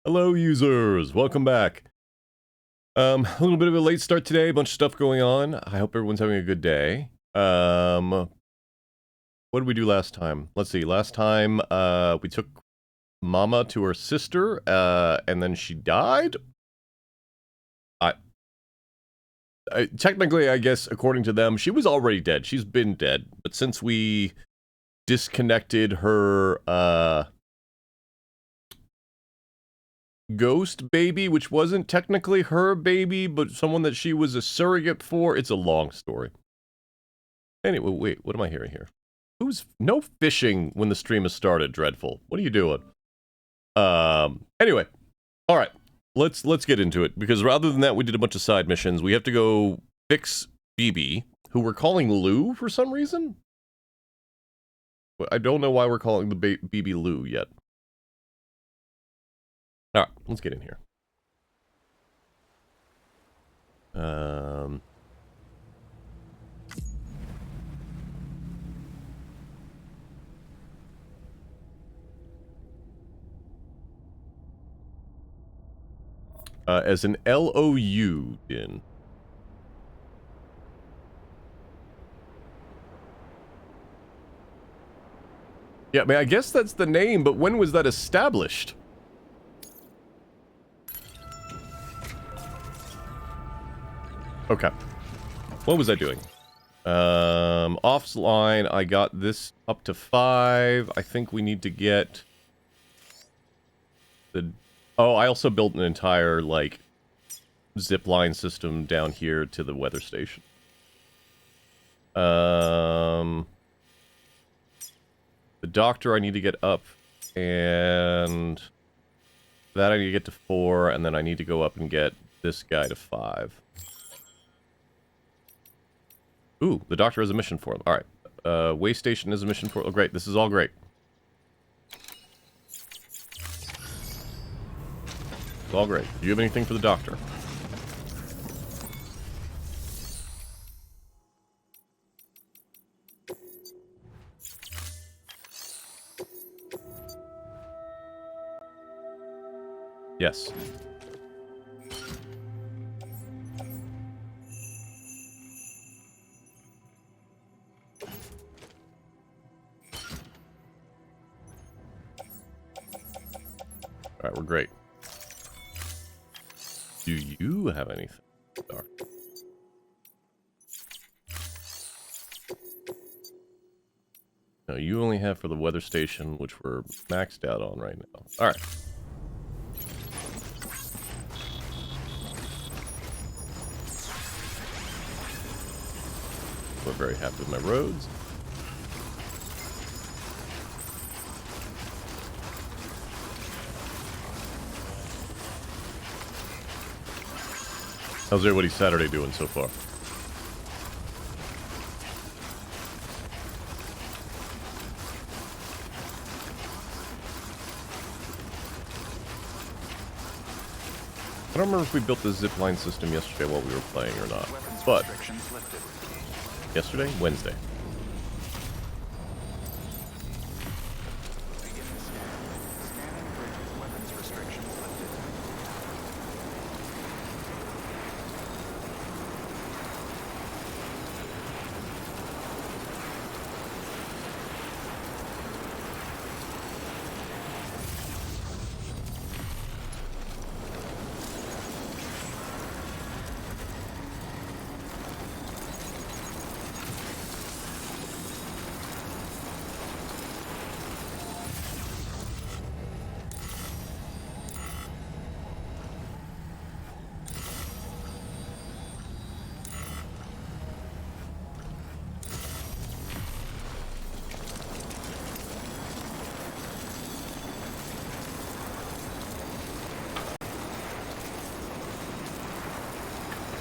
Hello, users. Welcome back. A little bit of a late start today. A bunch of stuff going on. I hope everyone's having a good day. What did we do last time? Let's see. Last time, we took Mama to her sister, and then she died. Technically, I guess, according to them, she was already dead. She's been dead. But since we disconnected her, ghost baby, which wasn't technically her baby, but someone that she was a surrogate for. It's a long story. Anyway, wait, what am I hearing here? No fishing when the stream has started, Dreadful. What are you doing? Anyway. Alright. Let's get into it, because rather than that, we did a bunch of side missions. We have to go fix BB, who we're calling Lou for some reason. I don't know why we're calling the BB Lou yet. Alright, let's get in here. As an LOU, Din. Yeah, I mean, I guess that's the name, but when was that established? Okay. What was I doing? Offline, I got this up to 5. I think we need to get the... Oh, I also built an entire, like, zipline system down here to the weather station. The doctor I need to get up, and that I need to get to 4, and then I need to go up and get this guy to 5. Ooh, the doctor has a mission for him. Alright. Way station is a mission for... Oh, great. This is all great. It's all great. Do you have anything for the doctor? Yes. Alright, we're great. Do you have anything? Dark. No, you only have for the weather station, which we're maxed out on right now. Alright. We're very happy with my roads. How's everybody Saturday doing so far? I don't remember if we built the zipline system yesterday while we were playing or not, but... Yesterday? Wednesday.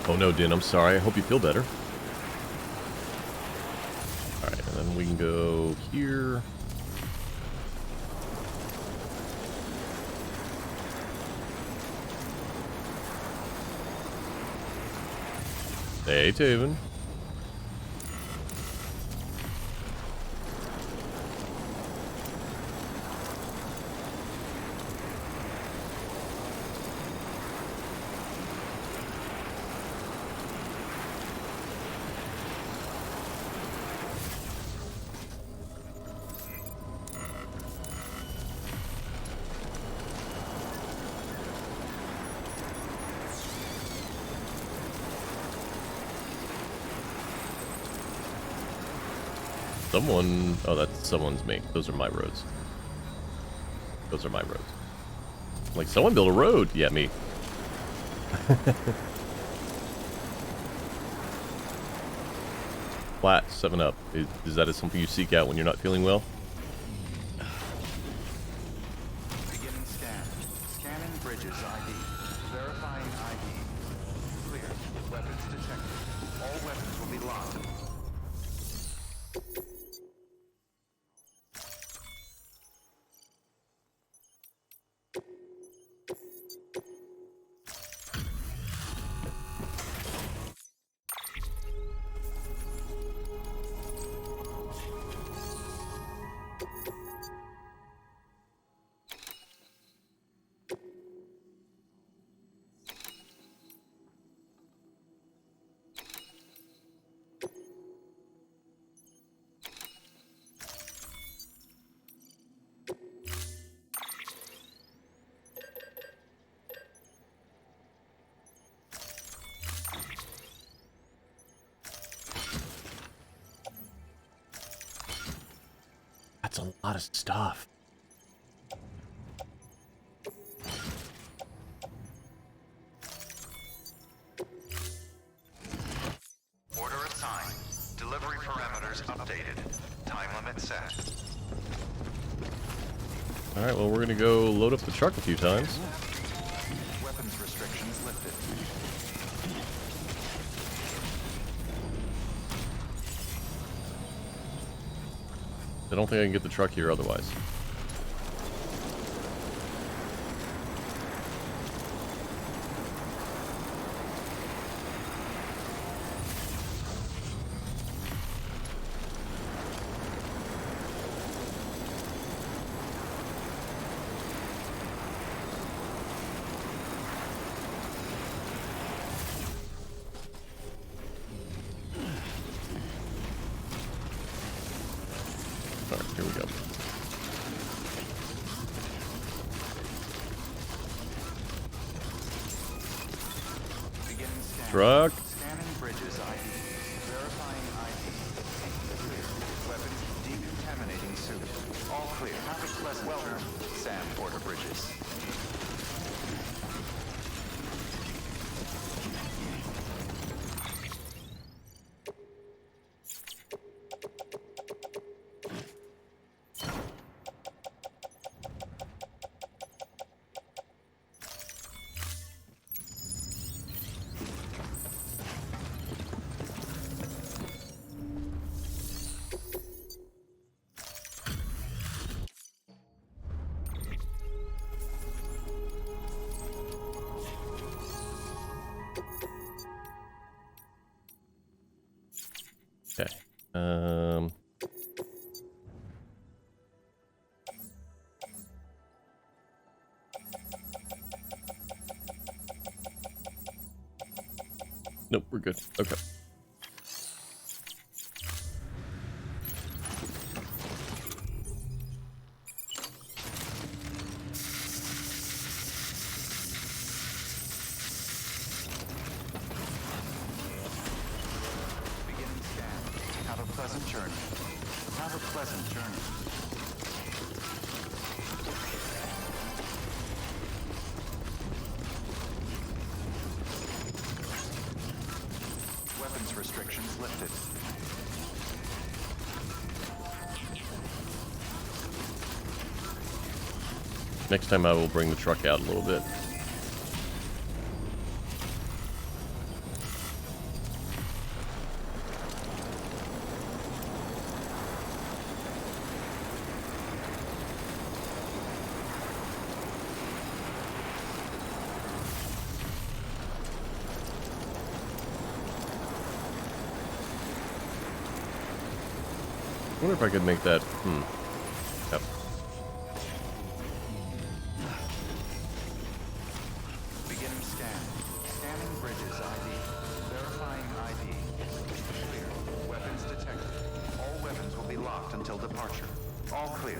Oh no, Din, I'm sorry. I hope you feel better. Alright, and then we can go here. Hey, Taven. Someone... Oh, that's someone's me. Those are my roads. Those are my roads. Like, someone built a road. Yeah, me. Flat, 7-Up. Is that something you seek out when you're not feeling well? Beginning scan. Scanning bridges ID. Verifying ID. Clear. Weapons detected. All weapons will be locked. That's a lot of stuff. Order assigned. Delivery parameters updated. Time limit set. Alright, well, we're gonna go load up the truck a few times. Weapons restrictions lifted. I don't think I can get the truck here otherwise. Alright, here we go. Beginning scan. Truck. Scanning bridges ID. Verifying ID. Clear. Weapons decontaminating suit. All clear. Have a pleasant journey. Sam Porter Bridges. Okay. Nope, we're good. Okay. Beginning scan. Have a pleasant journey. Have a pleasant journey. Weapons restrictions lifted. Next time I will bring the truck out a little bit. I wonder if I could make that... Yep. Beginning scan. Scanning bridges ID. Verifying ID. Clear. Weapons detected. All weapons will be locked until departure. All clear.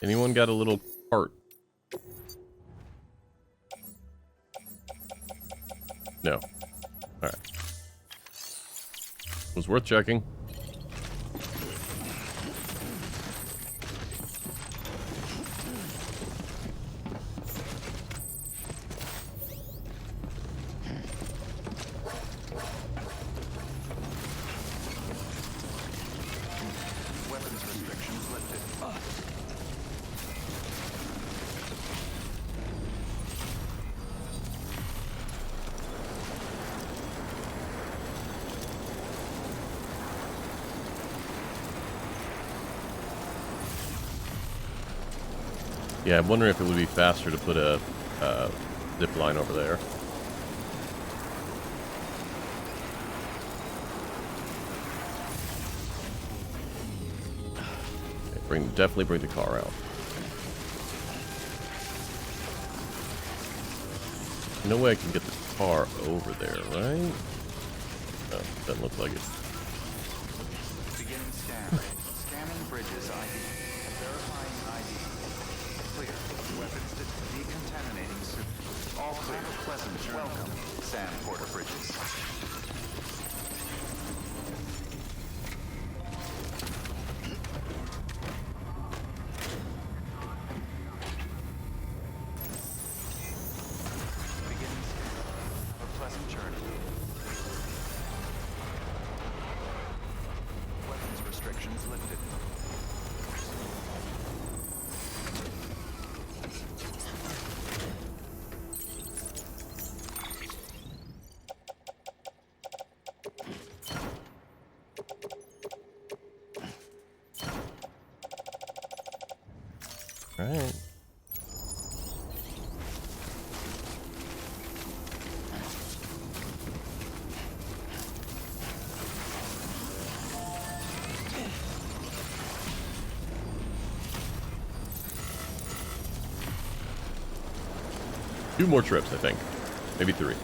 Anyone got a little cart? No. Alright. Was worth checking. Weapons restrictions lifted. Yeah, I'm wondering if it would be faster to put a zip line over there. Okay, definitely bring the car out. No way I can get the car over there, right? No, doesn't look like it. Beginning scan. Scanning bridges ID. Verifying ID. Clear. Weapons decontaminating suit. All clear. Pleasant journey. Welcome, Sam Porter Bridges. Beginning scan. A pleasant journey. Weapons restrictions lifted. Alright. Two more trips, I think. Maybe three.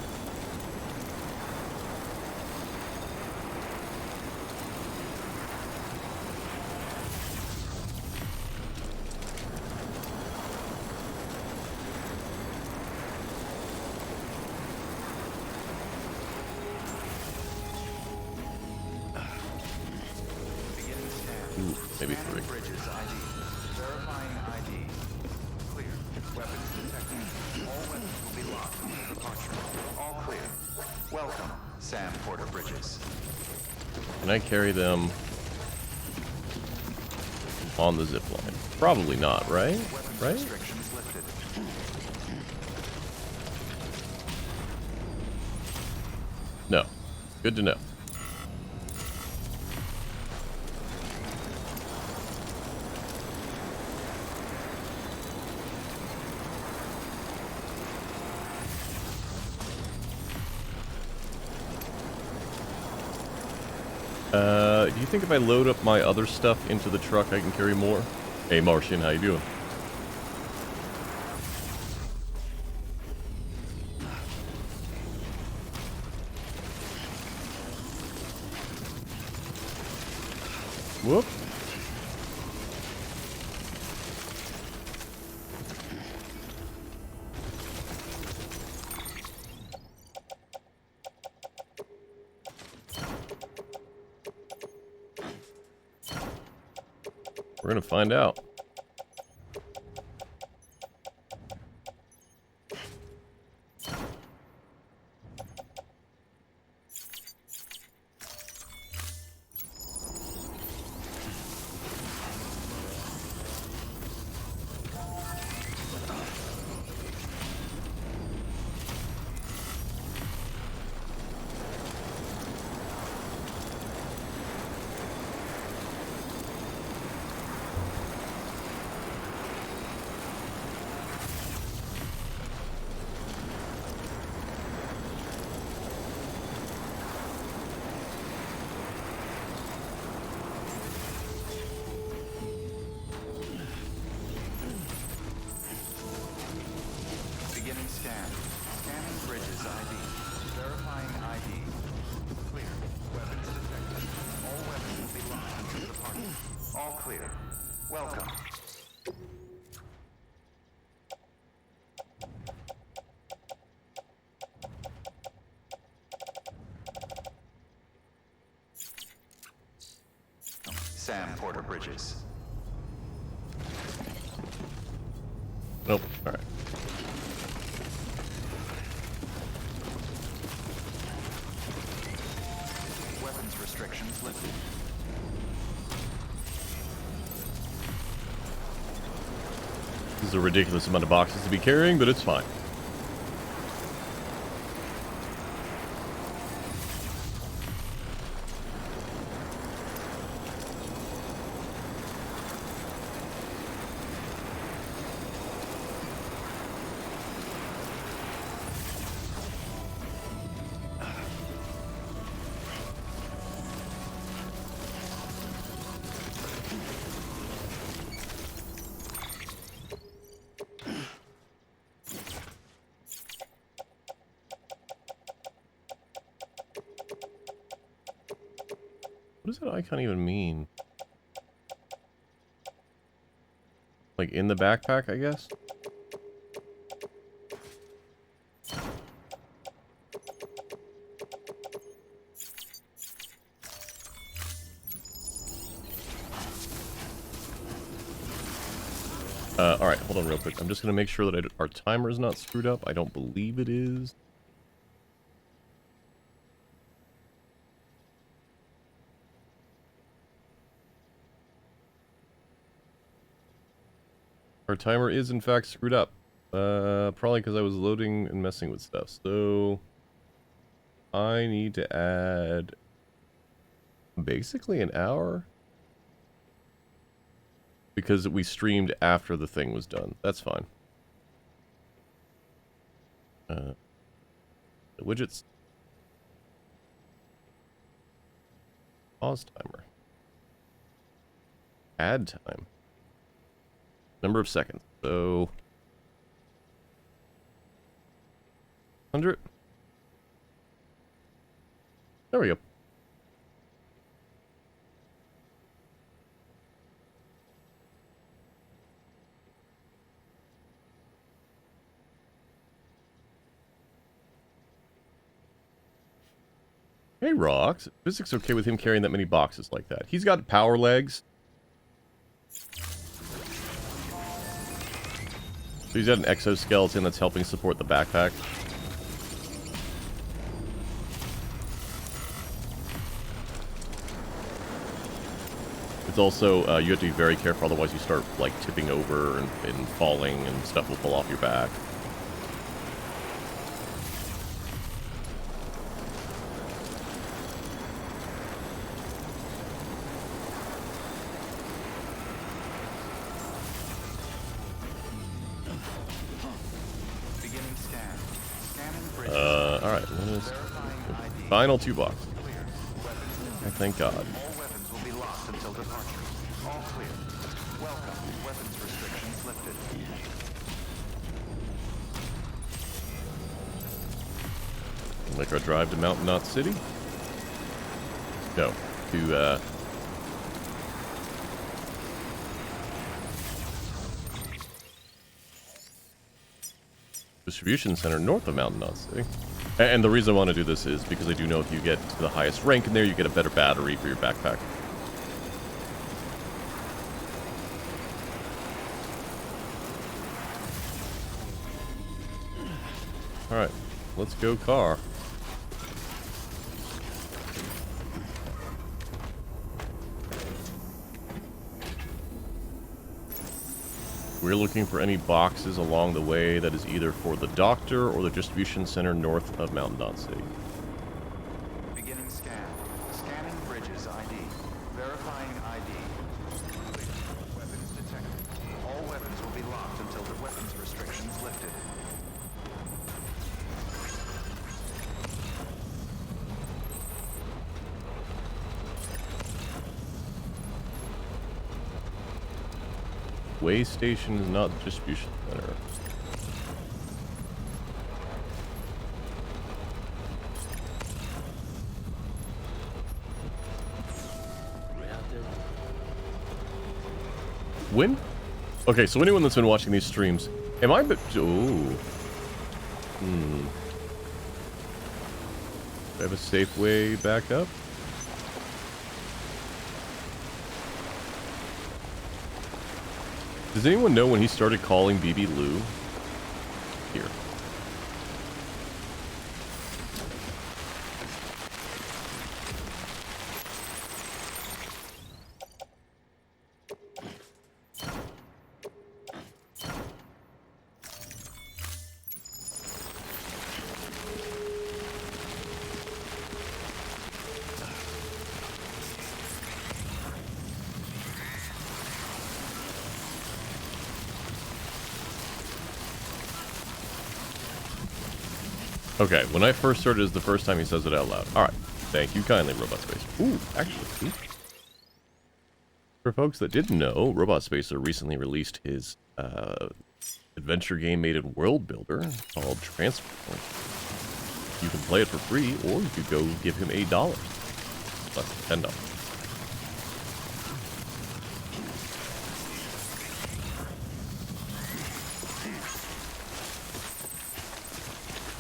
Beginning scan. Ooh, maybe Scanning three. bridges ID. Verifying ID. Clear. Weapons detected. All weapons will be locked until departure. All clear. Welcome, Sam Porter Bridges. Can I carry them on the zip line? Probably not, right? Weapons Right? restrictions lifted. No. Good to know. Do you think if I load up my other stuff into the truck, I can carry more? Hey, Martian, how you doing? Whoop. We're gonna find out. Beginning scan. Scanning bridges ID. Verifying ID. Clear. Weapons detected. All weapons will be locked until departure. All clear. Welcome. Sam Porter Bridges. Nope. All right. Weapons restrictions lifted. This is a ridiculous amount of boxes to be carrying, but it's fine. What does that icon even mean? Like in the backpack, I guess? Alright, hold on real quick. I'm just going to make sure that our timer is not screwed up. I don't believe it is. Our timer is in fact screwed up. Probably because I was loading and messing with stuff. So I need to add basically an hour. Because we streamed after the thing was done. That's fine. The widgets. Pause timer. Add time. Number of seconds. So 100. There we go. Hey, Rocks. Physics okay with him carrying that many boxes like that. He's got power legs. So he's got an exoskeleton that's helping support the backpack. It's also, you have to be very careful, otherwise you start, like, tipping over and falling, and stuff will fall off your back. Alright, final 2 boxes. Thank God. All weapons will be locked until departure. All clear. Welcome. Weapons restrictions lifted. Make our drive to Mountain City. No, to distribution center north of Mountain City. And the reason I want to do this is because I do know if you get to the highest rank in there, you get a better battery for your backpack. Alright, let's go car. We're looking for any boxes along the way that is either for the doctor or the distribution center north of Mountain City. Beginning scan. Scanning Bridges ID. Verifying ID. Weapons detected. All weapons will be locked until the weapons restrictions lifted. Way station is not the distribution center. When? Okay, so anyone that's been watching these streams, am I? Oh. Do I have a safe way back up? Does anyone know when he started calling BB Lou? Here. Okay, when I first started is the first time he says it out loud. Alright. Thank you kindly, Robot Space. Ooh, actually. For folks that didn't know, Robot Spacer recently released his adventure game-mated world builder called Transport. You can play it for free, or you could go give him $8. Less than $10.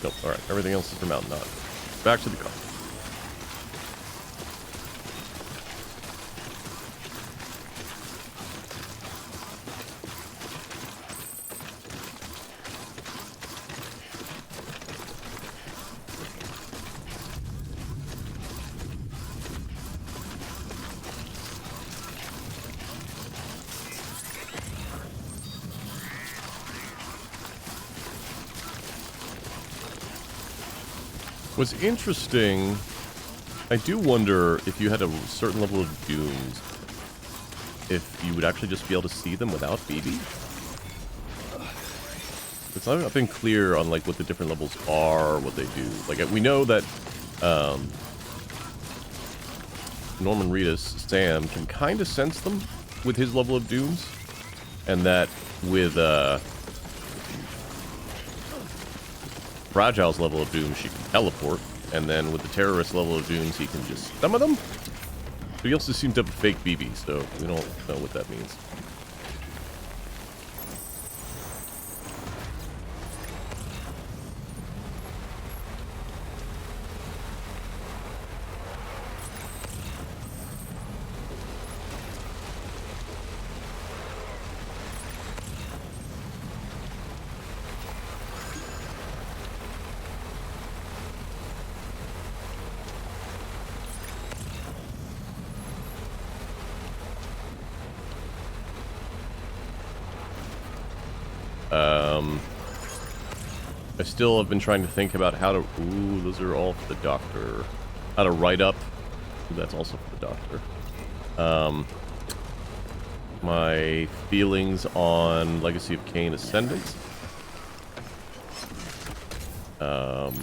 Nope, alright, everything else is for Mountain Knot. Back to the car. What's interesting, I do wonder if you had a certain level of dooms, if you would actually just be able to see them without BB. It's not been clear on like what the different levels are, or what they do. Like we know that Norman Reedus, Sam, can kind of sense them with his level of dooms, and that with Fragile's level of doom, she can teleport, and then with the terrorist level of dooms, he can just some of them. But he also seems to have a fake BB, so we don't know what that means. I still have been trying to think about how to... Ooh, those are all for the doctor. How to write up... Ooh, that's also for the doctor. My feelings on Legacy of Kain Ascendance. Because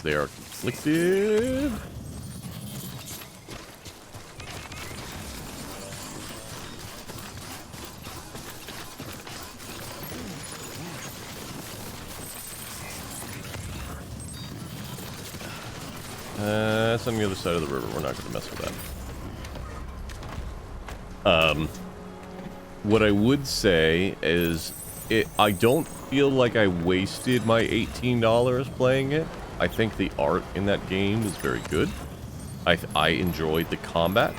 they are conflicted. That's on the other side of the river. We're not going to mess with that. What I would say is, I don't feel like I wasted my $18 playing it. I think the art in that game is very good. I enjoyed the combat,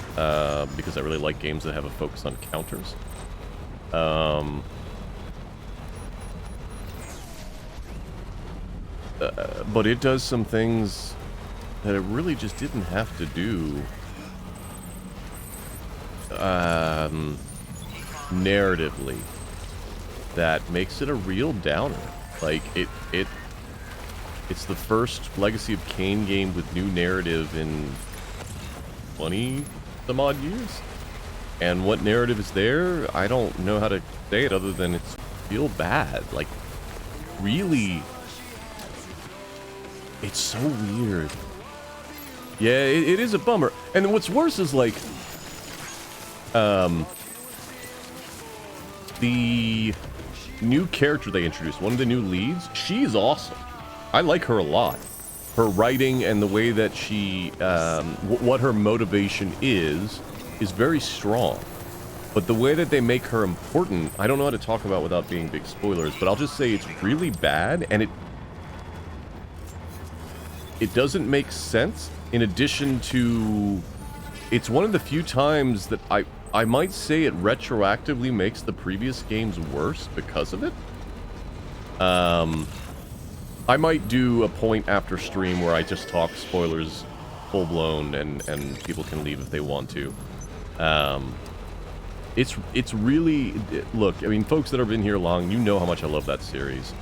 because I really like games that have a focus on counters. But it does some things that it really just didn't have to do. Narratively, that makes it a real downer. Like it's the first Legacy of Kain game with new narrative in 20 some odd years, and what narrative is there, I don't know how to say it other than it's real bad. Like, really, it's so weird. Yeah, it is a bummer. And what's worse is, like, the new character they introduced, one of the new leads, she's awesome. I like her a lot. Her writing and the way that she, what her motivation is very strong. But the way that they make her important, I don't know how to talk about without being big spoilers, but I'll just say it's really bad, and it doesn't make sense. In addition to, it's one of the few times that I might say it retroactively makes the previous games worse because of it. I might do a point after stream where I just talk spoilers full blown and people can leave if they want to. It's really, look, I mean, folks that have been here long, you know how much I love that series.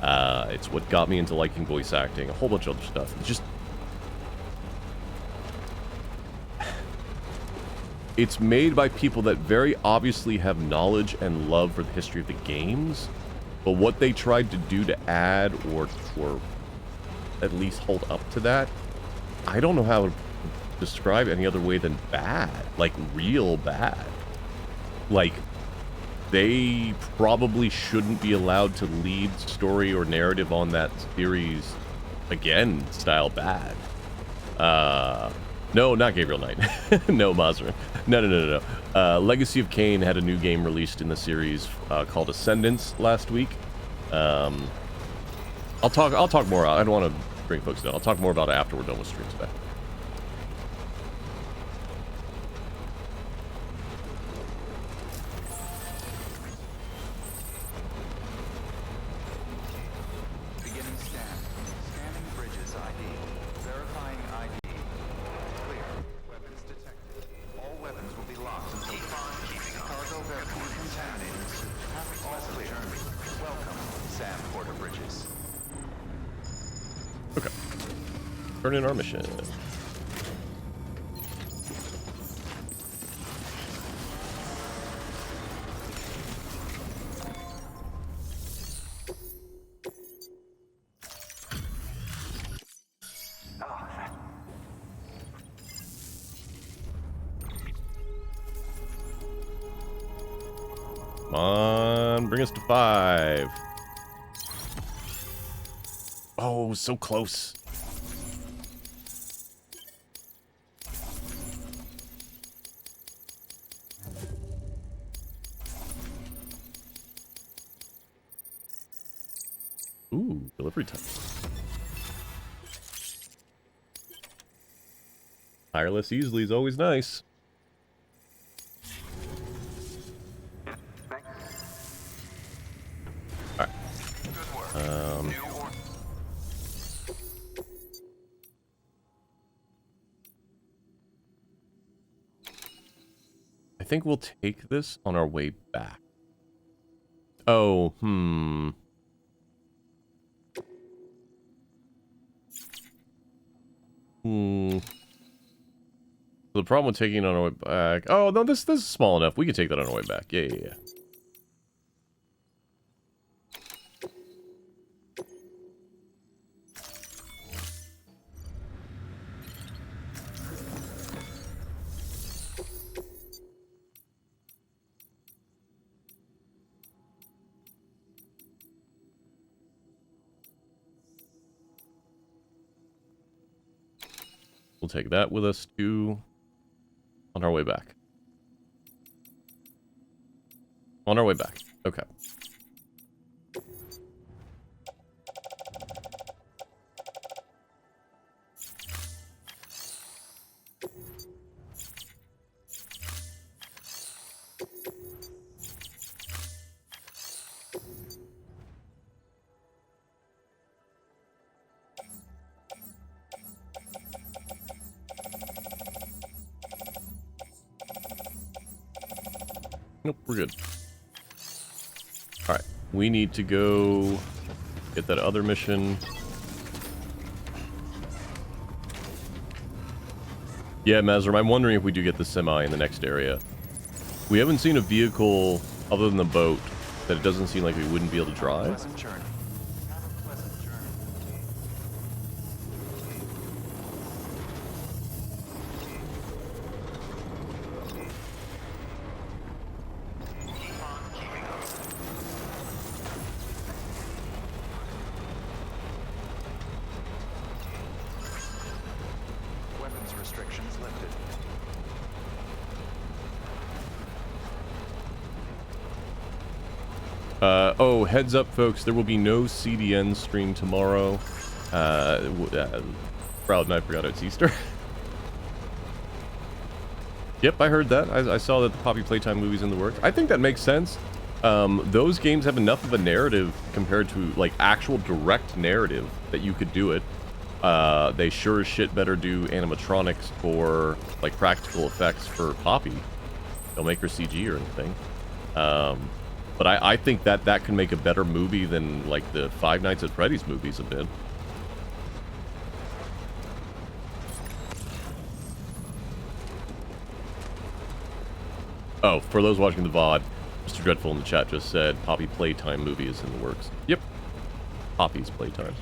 It's what got me into liking voice acting, a whole bunch of other stuff. It's just, it's made by people that very obviously have knowledge and love for the history of the games, but what they tried to do to add or at least hold up to that, I don't know how to describe it any other way than bad, like real bad. Like, they probably shouldn't be allowed to lead story or narrative on that series again, style bad. No, not Gabriel Knight. No, Mazrin. No. Legacy of Kain had a new game released in the series called Ascendance last week. I'll talk more. I don't want to bring folks down. I'll talk more about it after we're done with stream today. Beginning scan. Scanning bridges ID. Verifying ID. Clear. Weapons detected. All weapons will be locked until cargo verified. Contaminators. Have all clear. Welcome, Sam Porter Bridges. Okay. Turn in our mission. Come on, bring us to 5. Oh, so close. Ooh, delivery time. Tireless easily is always nice. Alright. I think we'll take this on our way back. Oh, The problem with taking it on our way back... Oh, no, this is small enough. We can take that on our way back. Yeah. We'll take that with us too on our way back. On our way back. Okay. Nope, we're good. Alright, we need to go get that other mission. Yeah, Mazrim, I'm wondering if we do get the semi in the next area. We haven't seen a vehicle other than the boat that it doesn't seem like we wouldn't be able to drive. Pleasant journey. Have a pleasant journey. Keep on keeping up. Weapons restrictions lifted. Oh, heads up, folks. There will be no CDN stream tomorrow. Proud night, forgot it's Easter. Yep, I heard that. I saw that the Poppy Playtime movie's in the works. I think that makes sense. Those games have enough of a narrative compared to, like, actual direct narrative that you could do it. They sure as shit better do animatronics for, like, practical effects for Poppy. They'll make her CG or anything. But I think that can make a better movie than, like, the Five Nights at Freddy's movies have been. Oh, for those watching the VOD, Mr. Dreadful in the chat just said Poppy Playtime movie is in the works. Yep. Poppy's Playtime.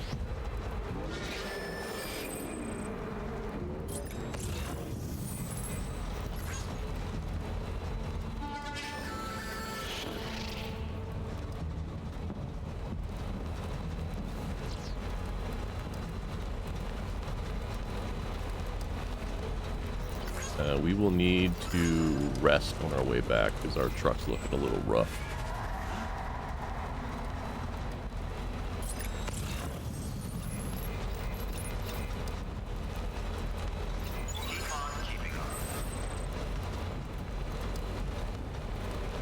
We will need to rest on our way back because our truck's looking a little rough.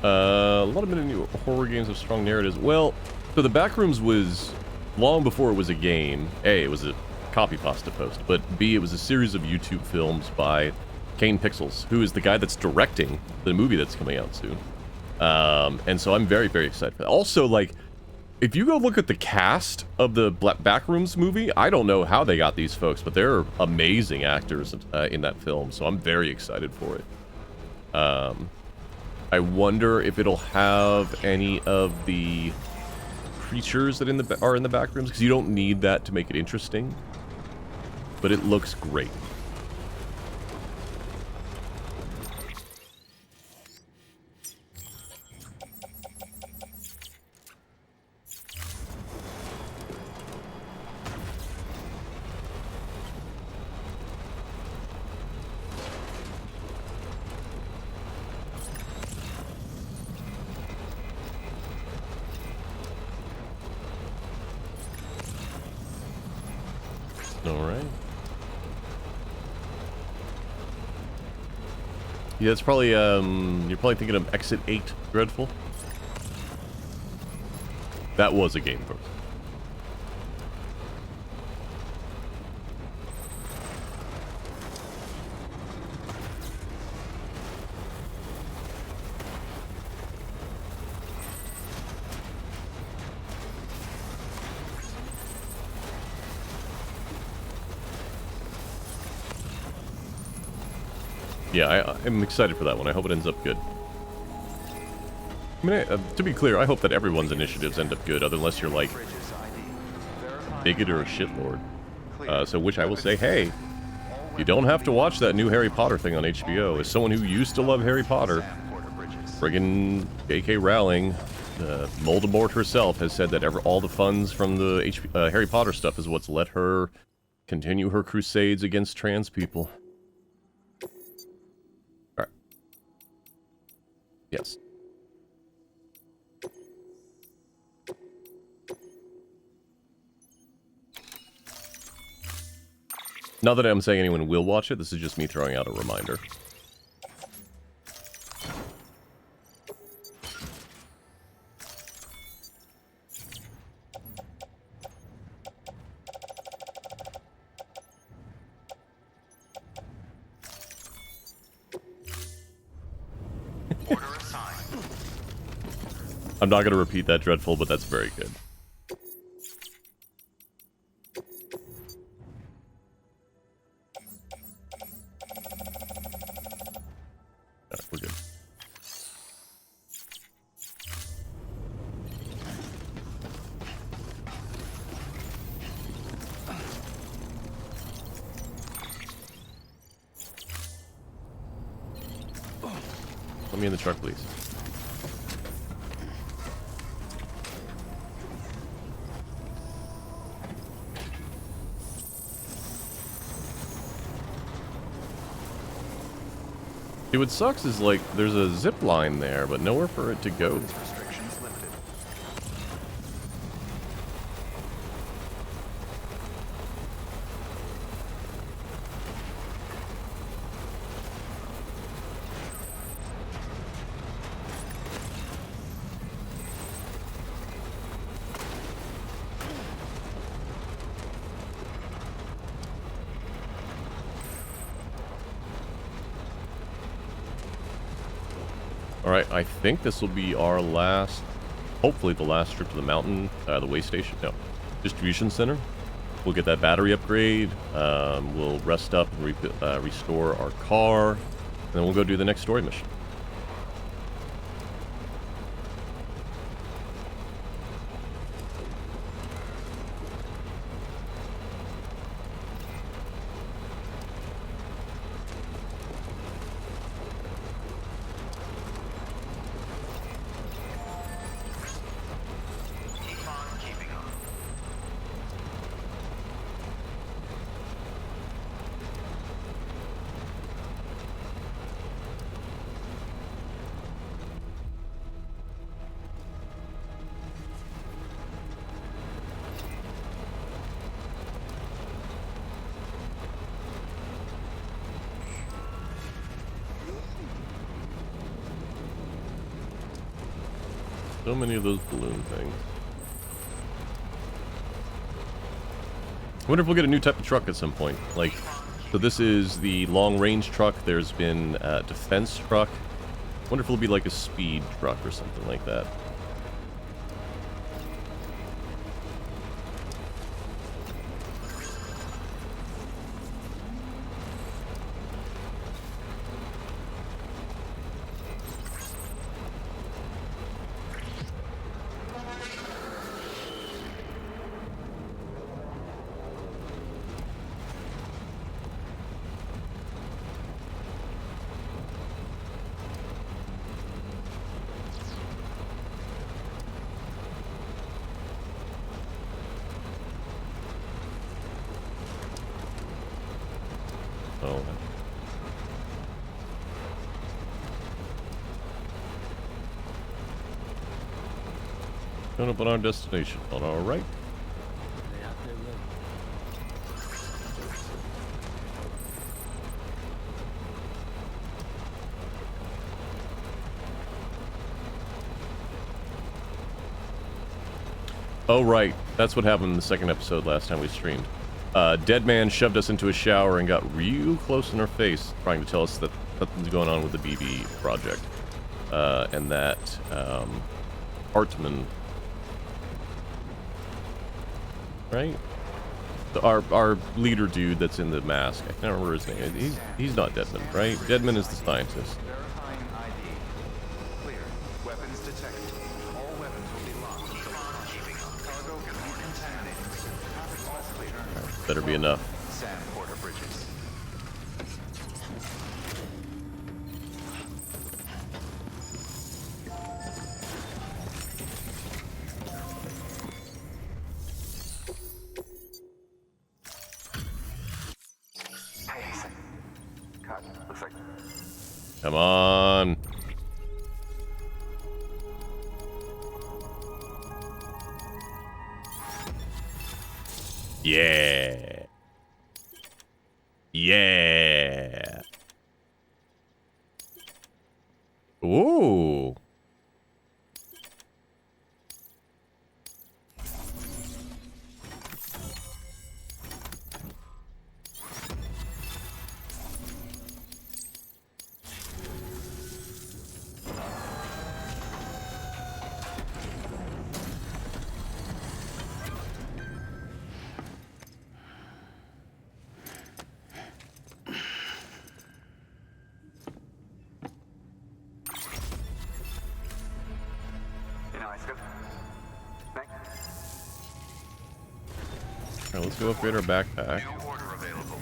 A lot of new horror games have strong narratives. Well, so the Backrooms was long before it was a game. A, it was a copy pasta post, but B, it was a series of YouTube films by Kane Pixels, who is the guy that's directing the movie that's coming out soon. And so I'm very, very excited for that. Also, like, if you go look at the cast of the Backrooms movie, I don't know how they got these folks, but they're amazing actors in that film, so I'm very excited for it. I wonder if it'll have any of the creatures that are in the Backrooms, because you don't need that to make it interesting, but it looks great. Yeah, it's probably, you're probably thinking of Exit 8, Dreadful. That was a game first. Yeah, I'm excited for that one. I hope it ends up good. I mean, to be clear, I hope that everyone's initiatives end up good, unless you're like bigot or a shitlord. So which I will say, hey, you don't have to watch that new Harry Potter thing on HBO. As someone who used to love Harry Potter, friggin' J.K. Rowling, Voldemort herself, has said that all the funds from the Harry Potter stuff is what's let her continue her crusades against trans people. Alright. Yes. Not that I'm saying anyone will watch it, this is just me throwing out a reminder. I'm not going to repeat that, Dreadful, but that's very good. Alright, we're good. Let me in the truck, please. See, what sucks is, like, there's a zip line there, but nowhere for it to go. Restrictions lifted. Alright, I think this will be our last, hopefully the last trip to the mountain, the way station, no, distribution center. We'll get that battery upgrade, we'll rest up and restore our car, and then we'll go do the next story mission. So many of those balloon things. I wonder if we'll get a new type of truck at some point. Like, so this is the long-range truck. There's been a defense truck. I wonder if it'll be like a speed truck or something like that. Oh. Coming up on our destination. On our right. Oh, right. That's what happened in the second episode last time we streamed. Dead Man shoved us into a shower and got real close in our face, trying to tell us that something's going on with the BB project. And that, Hartman... Right? Our leader dude that's in the mask. I can't remember his name. He's not Deadman, right? Deadman is the scientist. Verifying ID. Clear. Weapons detected. All weapons will be locked until cargo can be contaminated. Traffic all clear. Better be enough. Sand Porter Bridges. Hey, cut. Looks like Come on. Yeah. Yeah. Ooh. Alright, let's go upgrade our backpack. new order available.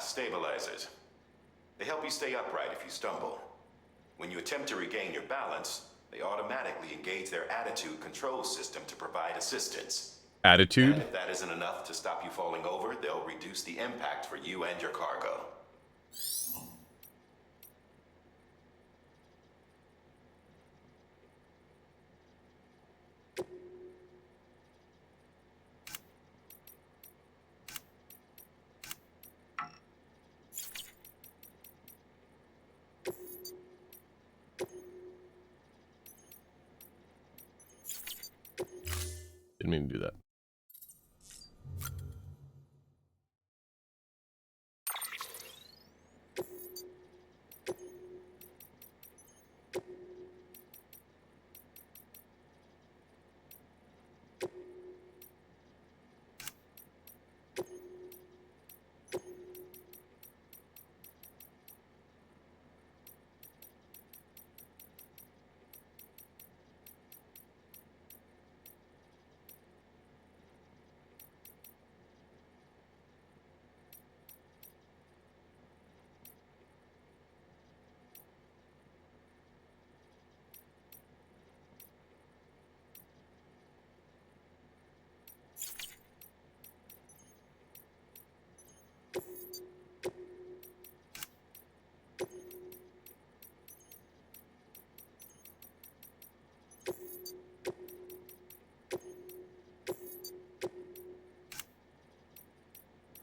Stabilizers. They help you stay upright if you stumble. When you attempt to regain your balance, They automatically engage their attitude control system to provide assistance. Attitude? And if that isn't enough to stop you falling over, they'll reduce the impact for you and your cargo. Didn't mean to do that.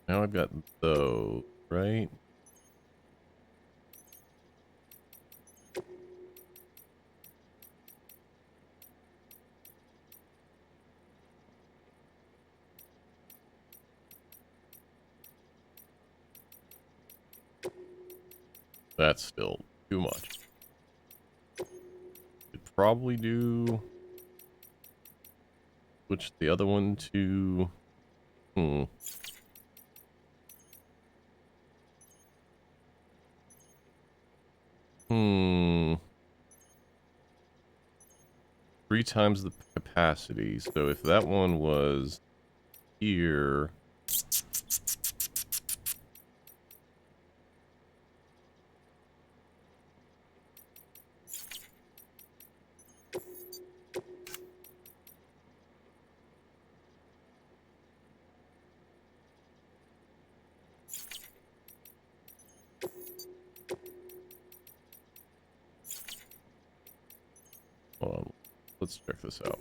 Now I've got those, right? That's still too much. Could probably do... Switch the other one to... Three times the capacity. So if that one was here... Hold on. Let's check this out.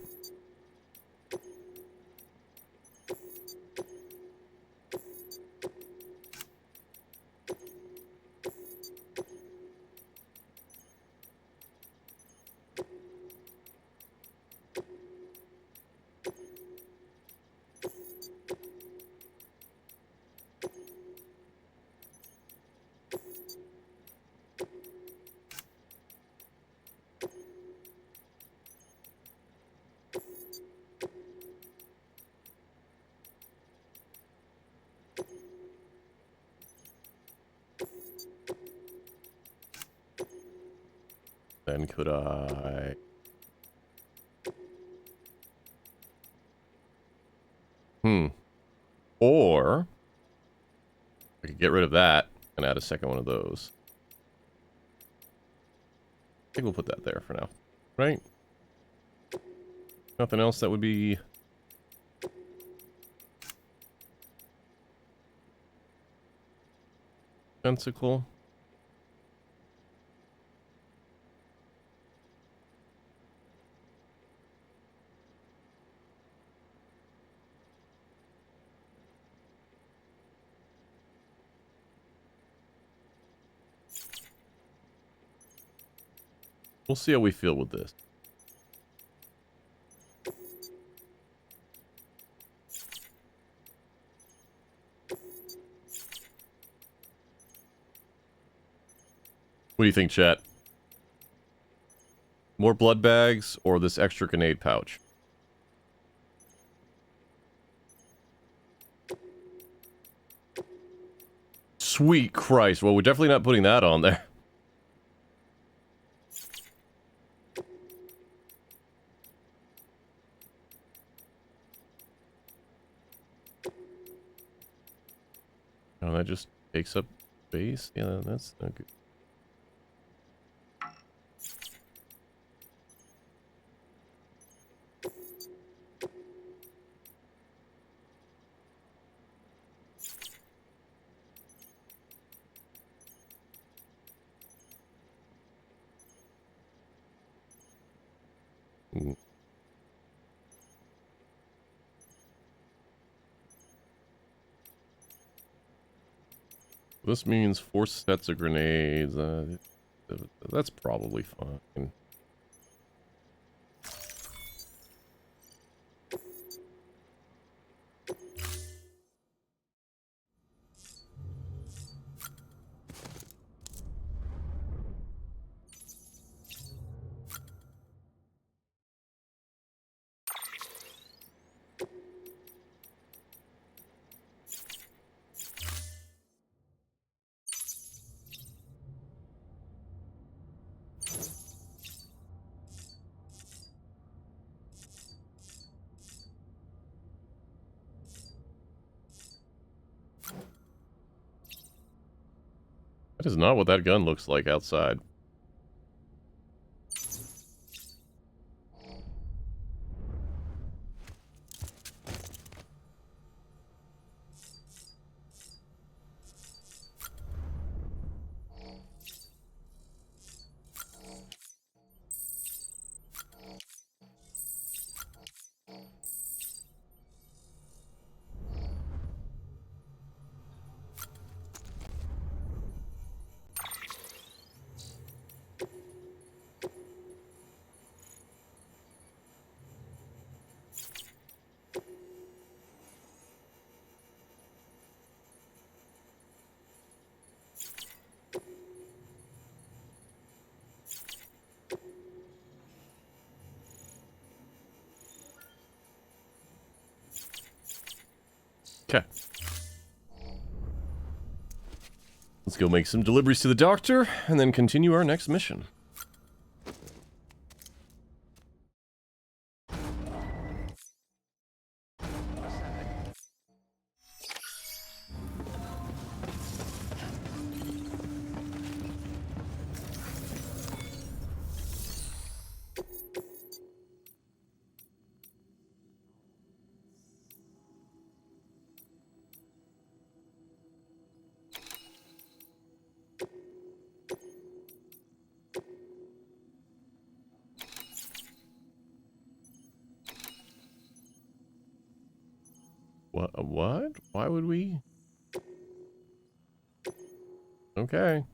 Then could I... Or... I could get rid of that and add a second one of those. I think we'll put that there for now. Right? Nothing else that would be... sensical. We'll see how we feel with this. What do you think, chat? More blood bags or this extra grenade pouch? Sweet Christ. Well, we're definitely not putting that on there. Oh, that just takes up space? Yeah, that's not good. This means 4 sets of grenades. That's probably fine. That is not what that gun looks like outside. Okay. Let's go make some deliveries to the doctor, and then continue our next mission. What? Why would we? Okay.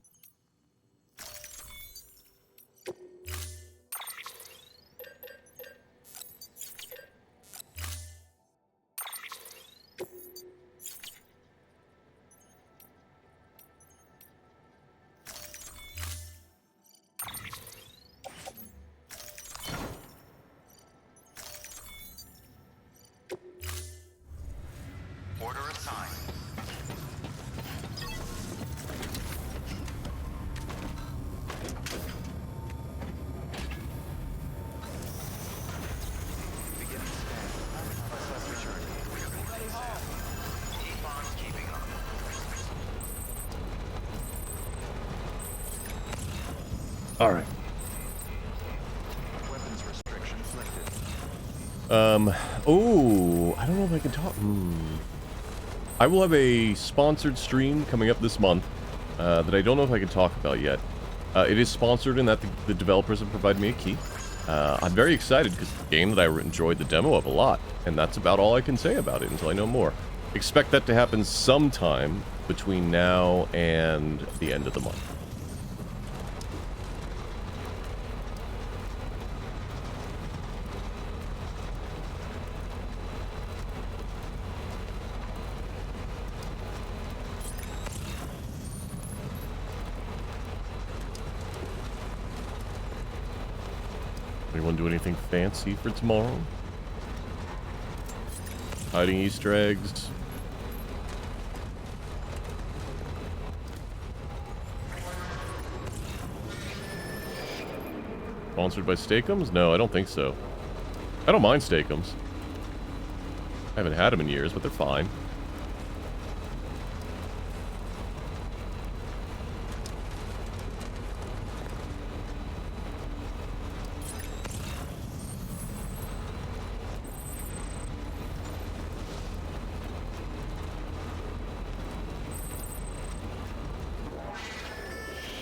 Order assigned. Beginning scan. SS maturity. Keep on keeping up. All right. Weapons restrictions lifted. Oh, I don't know if I can talk. I will have a sponsored stream coming up this month that I don't know if I can talk about yet. It is sponsored in that the developers have provided me a key. I'm very excited because it's a game that I enjoyed the demo of a lot, and that's about all I can say about it until I know more. Expect that to happen sometime between now and the end of the month. Anyone do anything fancy for tomorrow? Hiding Easter eggs. Sponsored by Steakums? No, I don't think so. I don't mind Steakums. I haven't had them in years, but they're fine.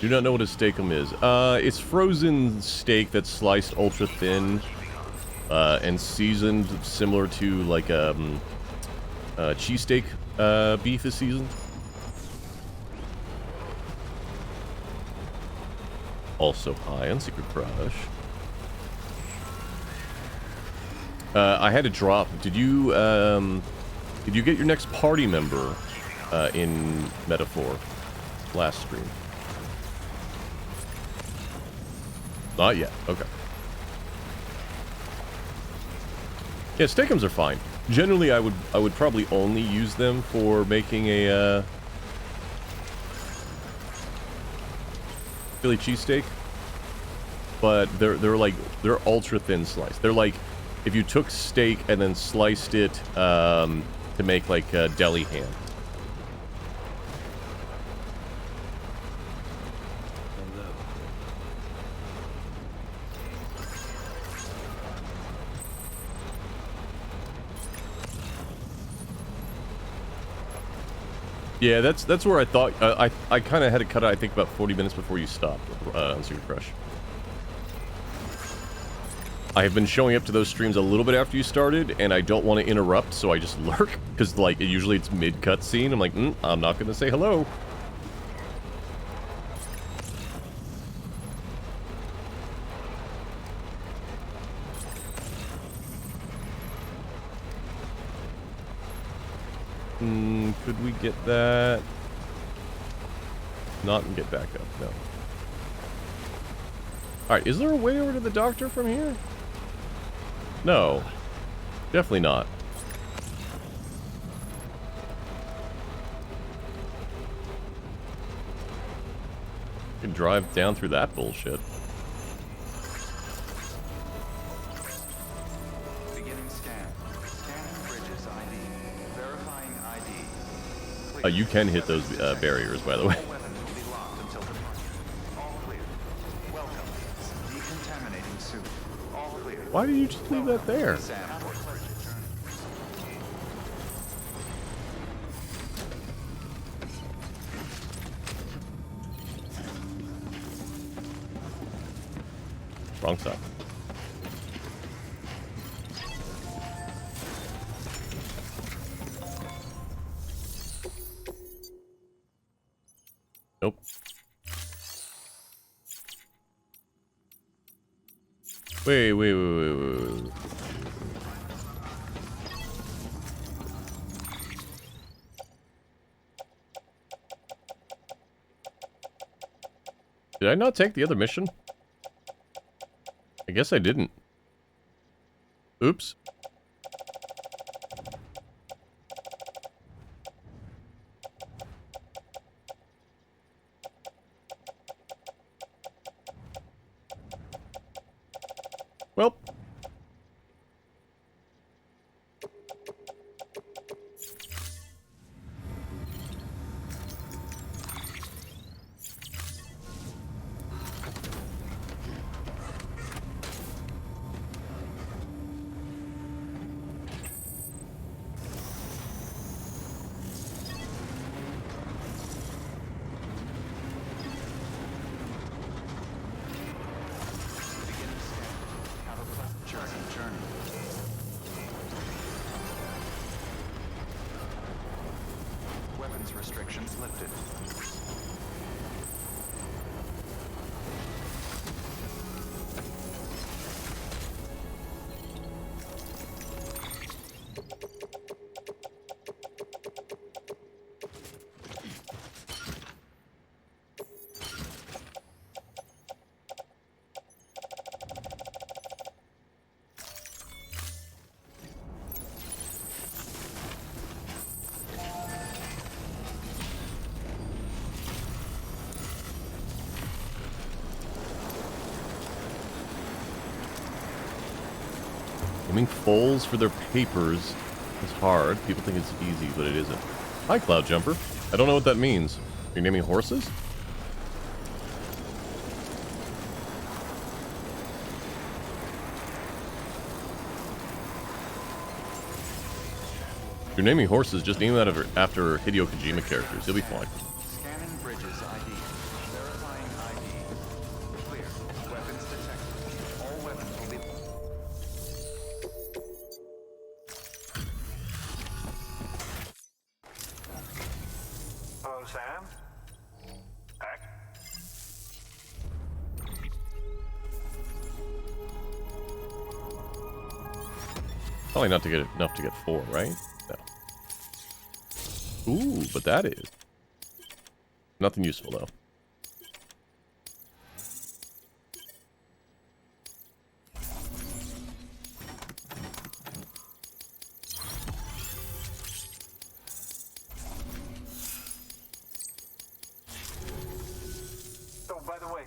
Do not know what a steakum is. It's frozen steak that's sliced ultra thin and seasoned similar to like cheesesteak beef is seasoned. Also high on Secret Crush. I had to drop. Did you get your next party member in Metaphor last stream? Not yet. Okay. Yeah, steakums are fine. Generally, I would probably only use them for making a Philly cheesesteak. But they're ultra thin sliced. They're like if you took steak and then sliced it to make like a deli ham. Yeah, that's where I thought I kind of had to cut it. I think about 40 minutes before you stopped on Super Crush. I have been showing up to those streams a little bit after you started, and I don't want to interrupt, so I just lurk because like usually it's mid cutscene. I'm like, I'm not gonna say hello. Could we get that? Not and get back up, no. Alright, is there a way over to the doctor from here? No. Definitely not. You can drive down through that bullshit. Beginning scan. Scanning bridges ID. Verifying ID. You can hit those barriers, by the way. All weapons will be locked until departure. All clear. Welcome. Decontaminating suit. All clear. Why did you just leave that there? Sam. Wrong side. Nope. Wait. Did I not take the other mission? I guess I didn't. Oops. Well. Beginning scan. Have a pleasant journey. Weapons restrictions lifted. Getting foals for their papers is hard. People think it's easy, but it isn't. Hi, Cloud Jumper. I don't know what that means. Are you naming horses? If you're naming horses, just name that after Hideo Kojima characters. You'll be fine. Scanning bridges ID. Verifying ID. Clear. Weapons detected. All weapons will be... Hello, Sam? Back? Probably not to get enough to get 4, right? No. Ooh, but that is. Nothing useful, though. Oh, by the way,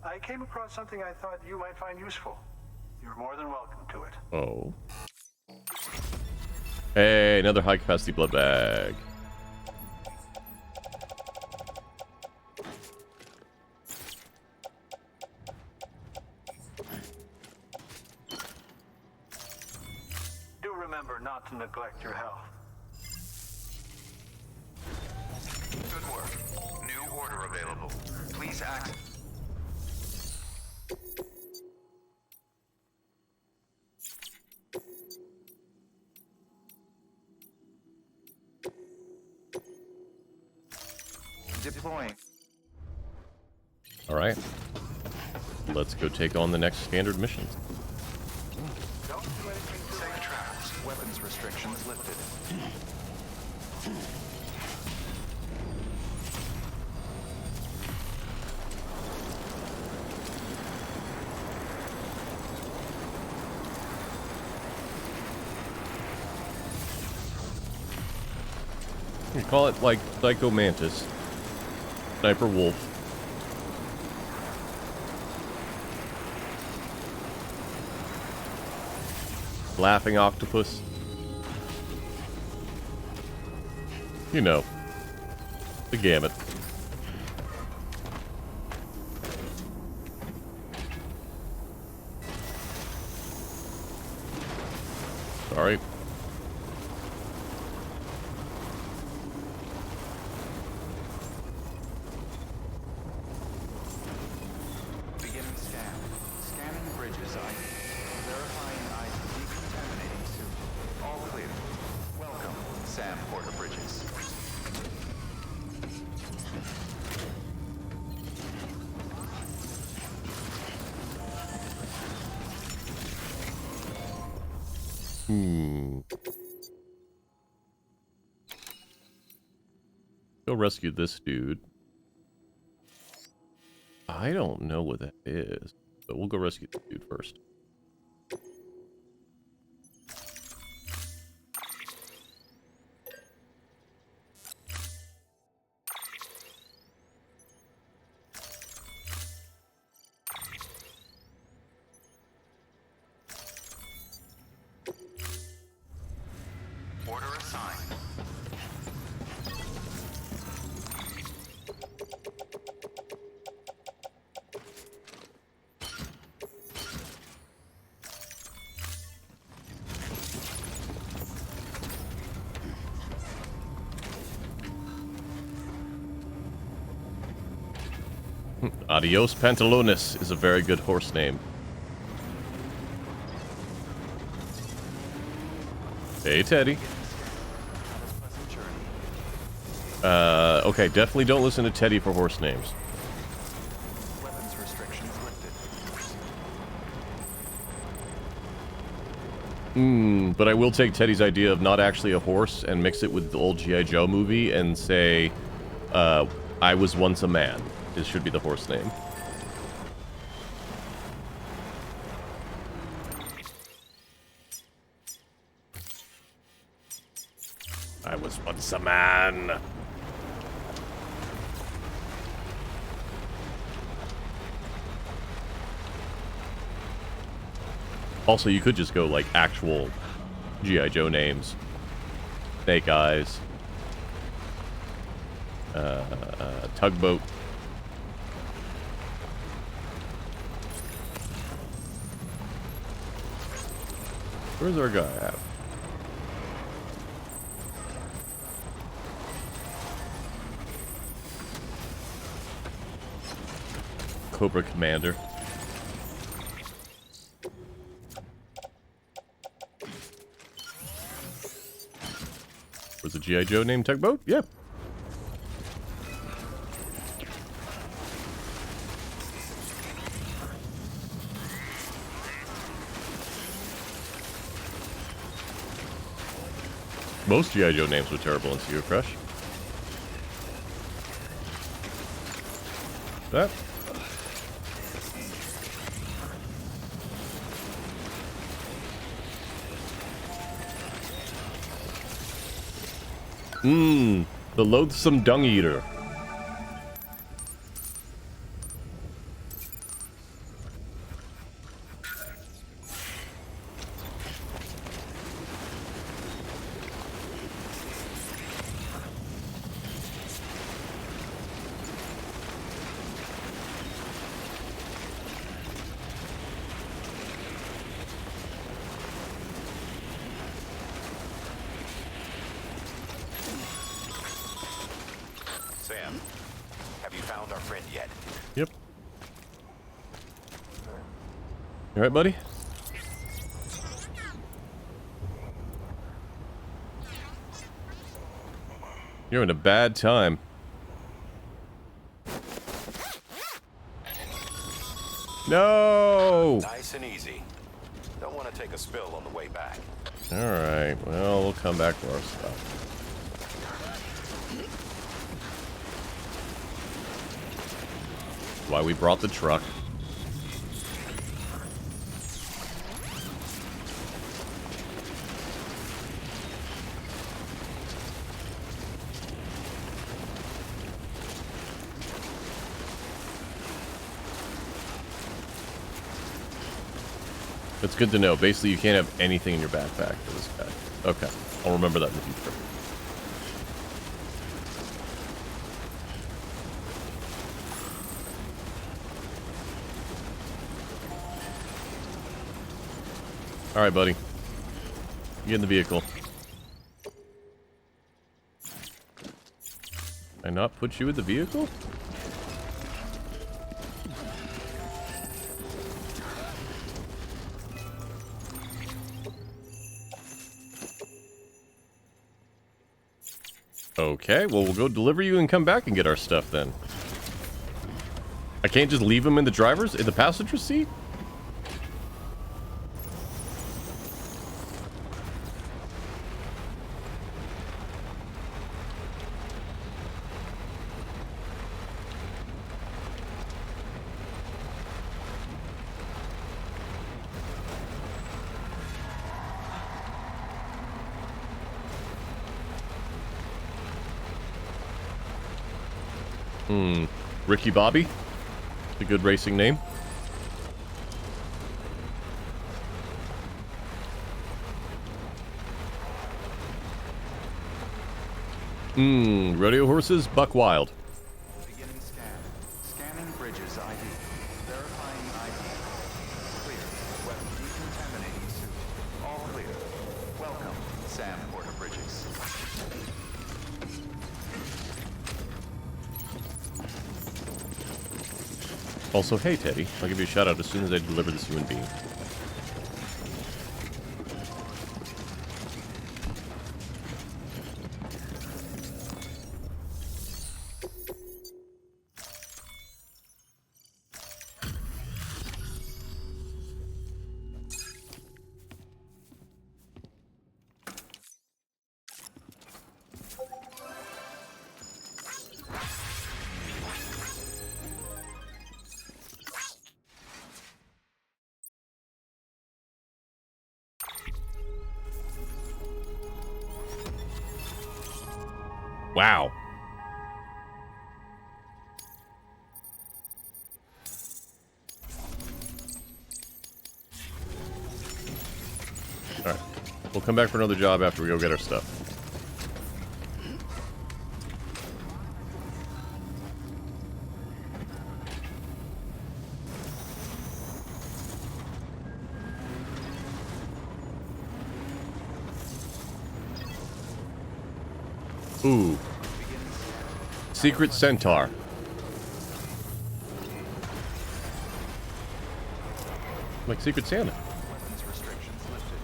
I came across something I thought you might find useful. You're more than welcome to it. Oh. Hey, another high-capacity blood bag. Do remember not to neglect your health. Good work. New order available. Please act. Deploying. All right. Let's go take on the next standard missions. Don't do anything too Safe traps. Weapons restrictions lifted. You call it like Psycho Mantis, Sniper Wolf. Laughing Octopus. You know, the gamut. Sorry. Beginning scan. Scanning bridges ID. Verifying ID. Decontaminating suit. All clear. Welcome, Sam Porter Bridges. Go rescue this dude. I don't know what that is, but we'll go rescue this dude first. Order assigned. Adios Pantalones is a very good horse name. Hey, Teddy. Pleasant journey. Okay, definitely don't listen to Teddy for horse names. Weapons restrictions lifted. But I will take Teddy's idea of not actually a horse and mix it with the old G.I. Joe movie and say, I was once a man. This should be the horse name. I was once a man. Also, you could just go like actual G.I. Joe names. Snake Eyes. Tugboat. Where's our guy at? Cobra Commander. Was a G.I. Joe named Tugboat? Yeah. Most G.I. Joe names were terrible in Sea of Crush. That. The loathsome dung eater. Sam, have you found our friend yet? Yep. You alright, buddy? You're in a bad time. No! Nice and easy. Don't want to take a spill on the way back. Alright, well, we'll come back for our stuff. Why we brought the truck. It's good to know. Basically, you can't have anything in your backpack for this guy. Okay, I'll remember that in the future. Alright, buddy. Get in the vehicle. Did I not put you in the vehicle? Okay, well, we'll go deliver you and come back and get our stuff then. I can't just leave him in the passenger seat? Ricky Bobby? A good racing name. Rodeo horses, buck wild. Beginning scan. Scanning bridges ID. Verifying ID. Clear. Weapon decontaminating suit. All clear. Welcome, Sam Porter Bridges. Also, hey Teddy, I'll give you a shout out as soon as I deliver this human being. Wow. Alright. We'll come back for another job after we go get our stuff. Ooh. Secret Centaur. Like Secret Santa. Weapons restrictions lifted.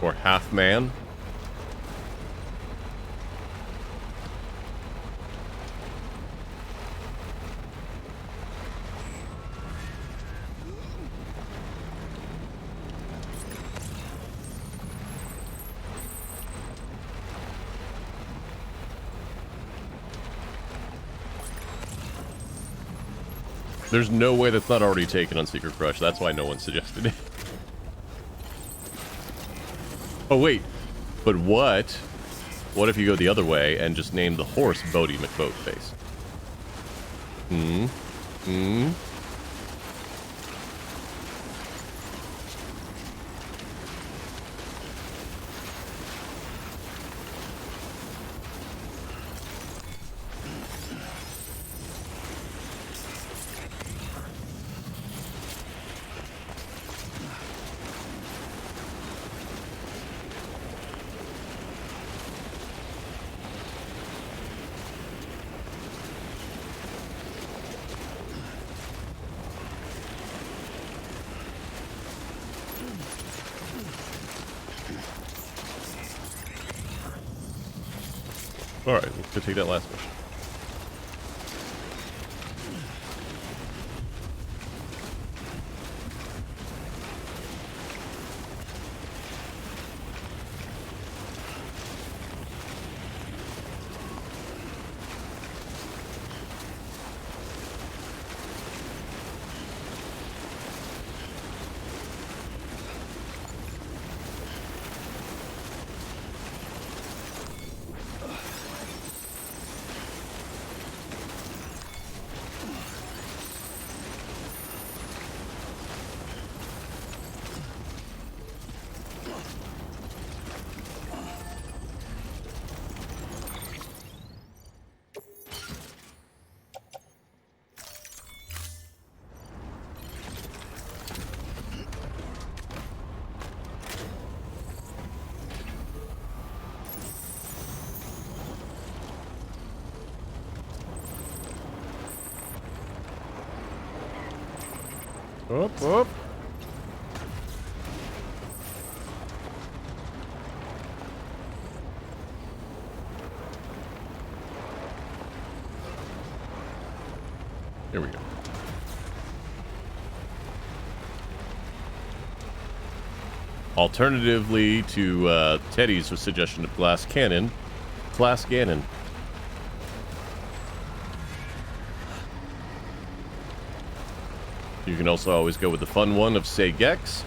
Or half man. There's no way that's not already taken on Secret Crush. That's why no one suggested it. Oh, wait. But what? What if you go the other way and just name the horse Bodie McBoatface? Alright, let's go take that last mission. Up, up. Here we go. Alternatively to Teddy's suggestion of Glass Cannon, Class Ganon. You can also always go with the fun one of Say Gex.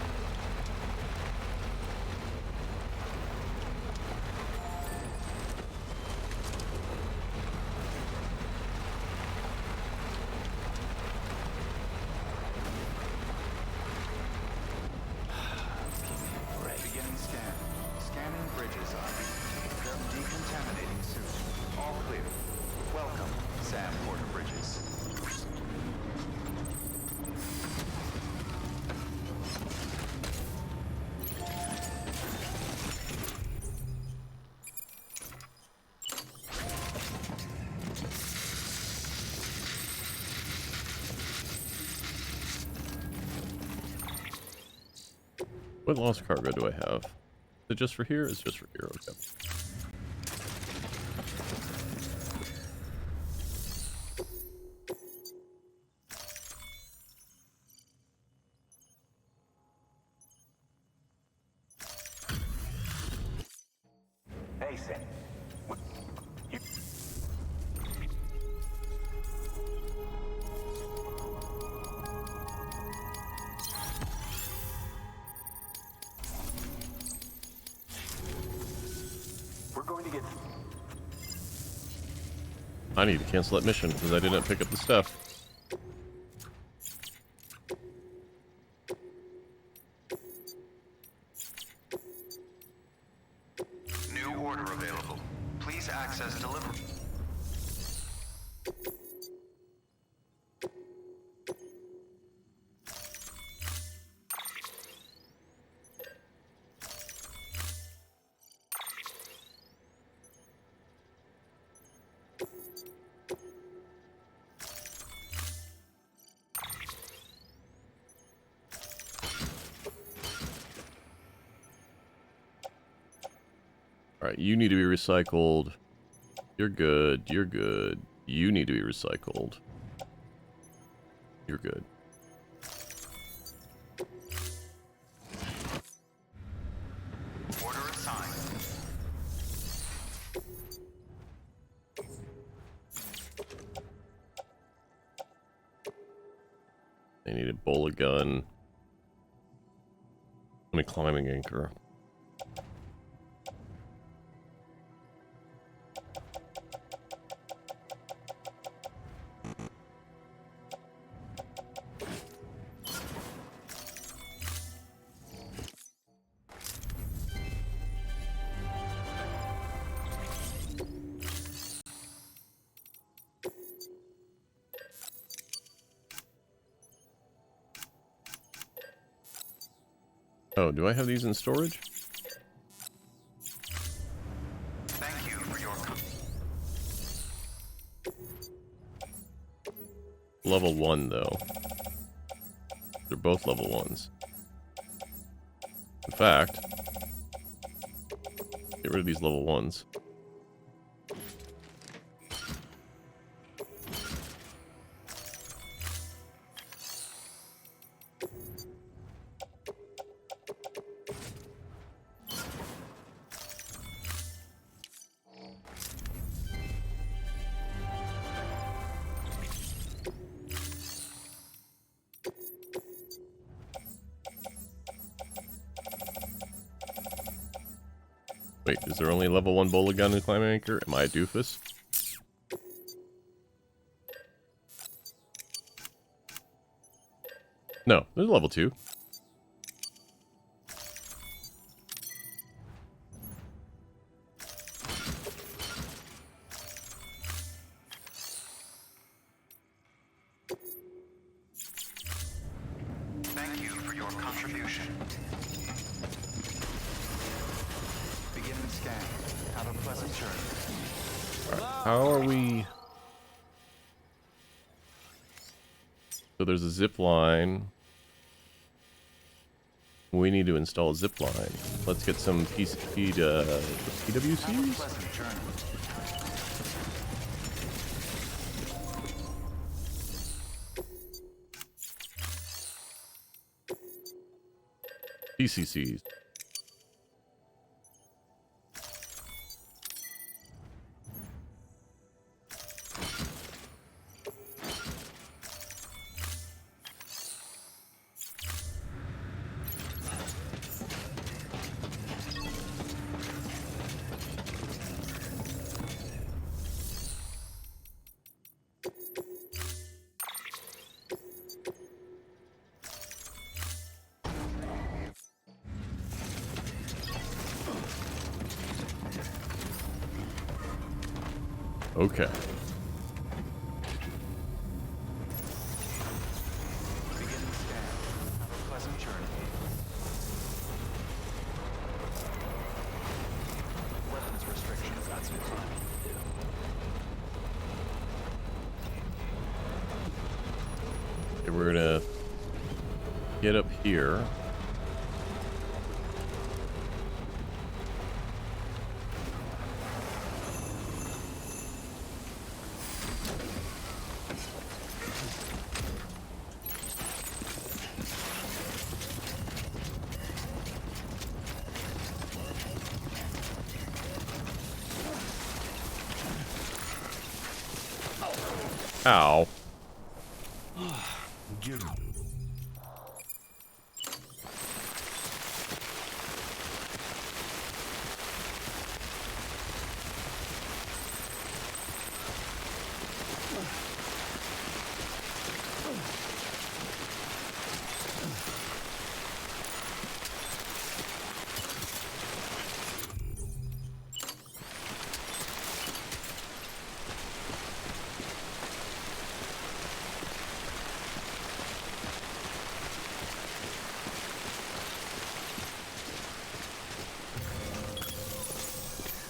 Beginning scan. Scanning bridges ID. Decontaminating suit. All clear. Welcome, Sam Porter Bridges. What lost cargo do I have? Is it just for here? It's just for here, okay. Hey, Sam. We're going to get... I need to cancel that mission because I didn't pick up the stuff. New order available. Please access delivery. Alright, you need to be recycled. You're good. You're good. You need to be recycled. You're good. Order assigned. I need a bola gun. And a climbing anchor. Oh, do I have these in storage? Thank you for your Level 1, though. They're both level 1s. In fact, get rid of these level 1s. Wait, is there only a level 1 bola gun and climbing anchor? Am I a doofus? No, there's a level 2. Thank you for your contribution. Beginning scan. Have a pleasant journey. How are we... So there's a zip line. We need to install a zip line. Let's get some PWCs. Pleasant journey. PCCs. Okay. Beginning scan. Have a pleasant journey. Weapons restrictions at the time. Okay, we're gonna get up here. Ow.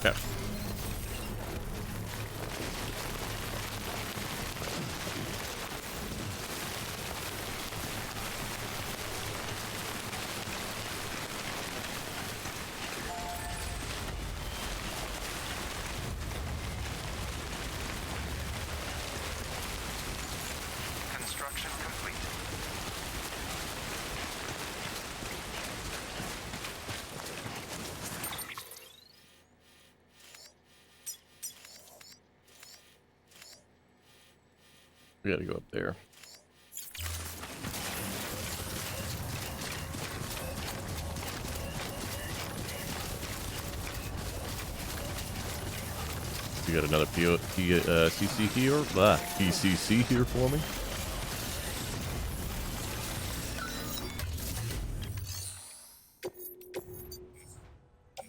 Okay. Construction complete. We gotta go up there. You got another CC here? PCC here for me?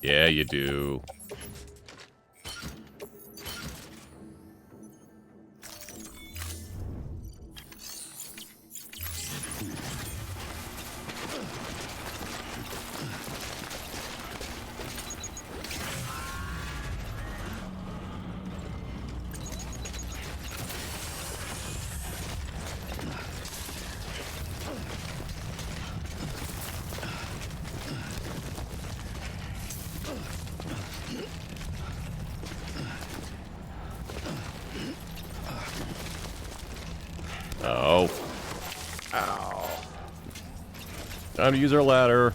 Yeah, you do. Oh. Ow. Time to use our ladder.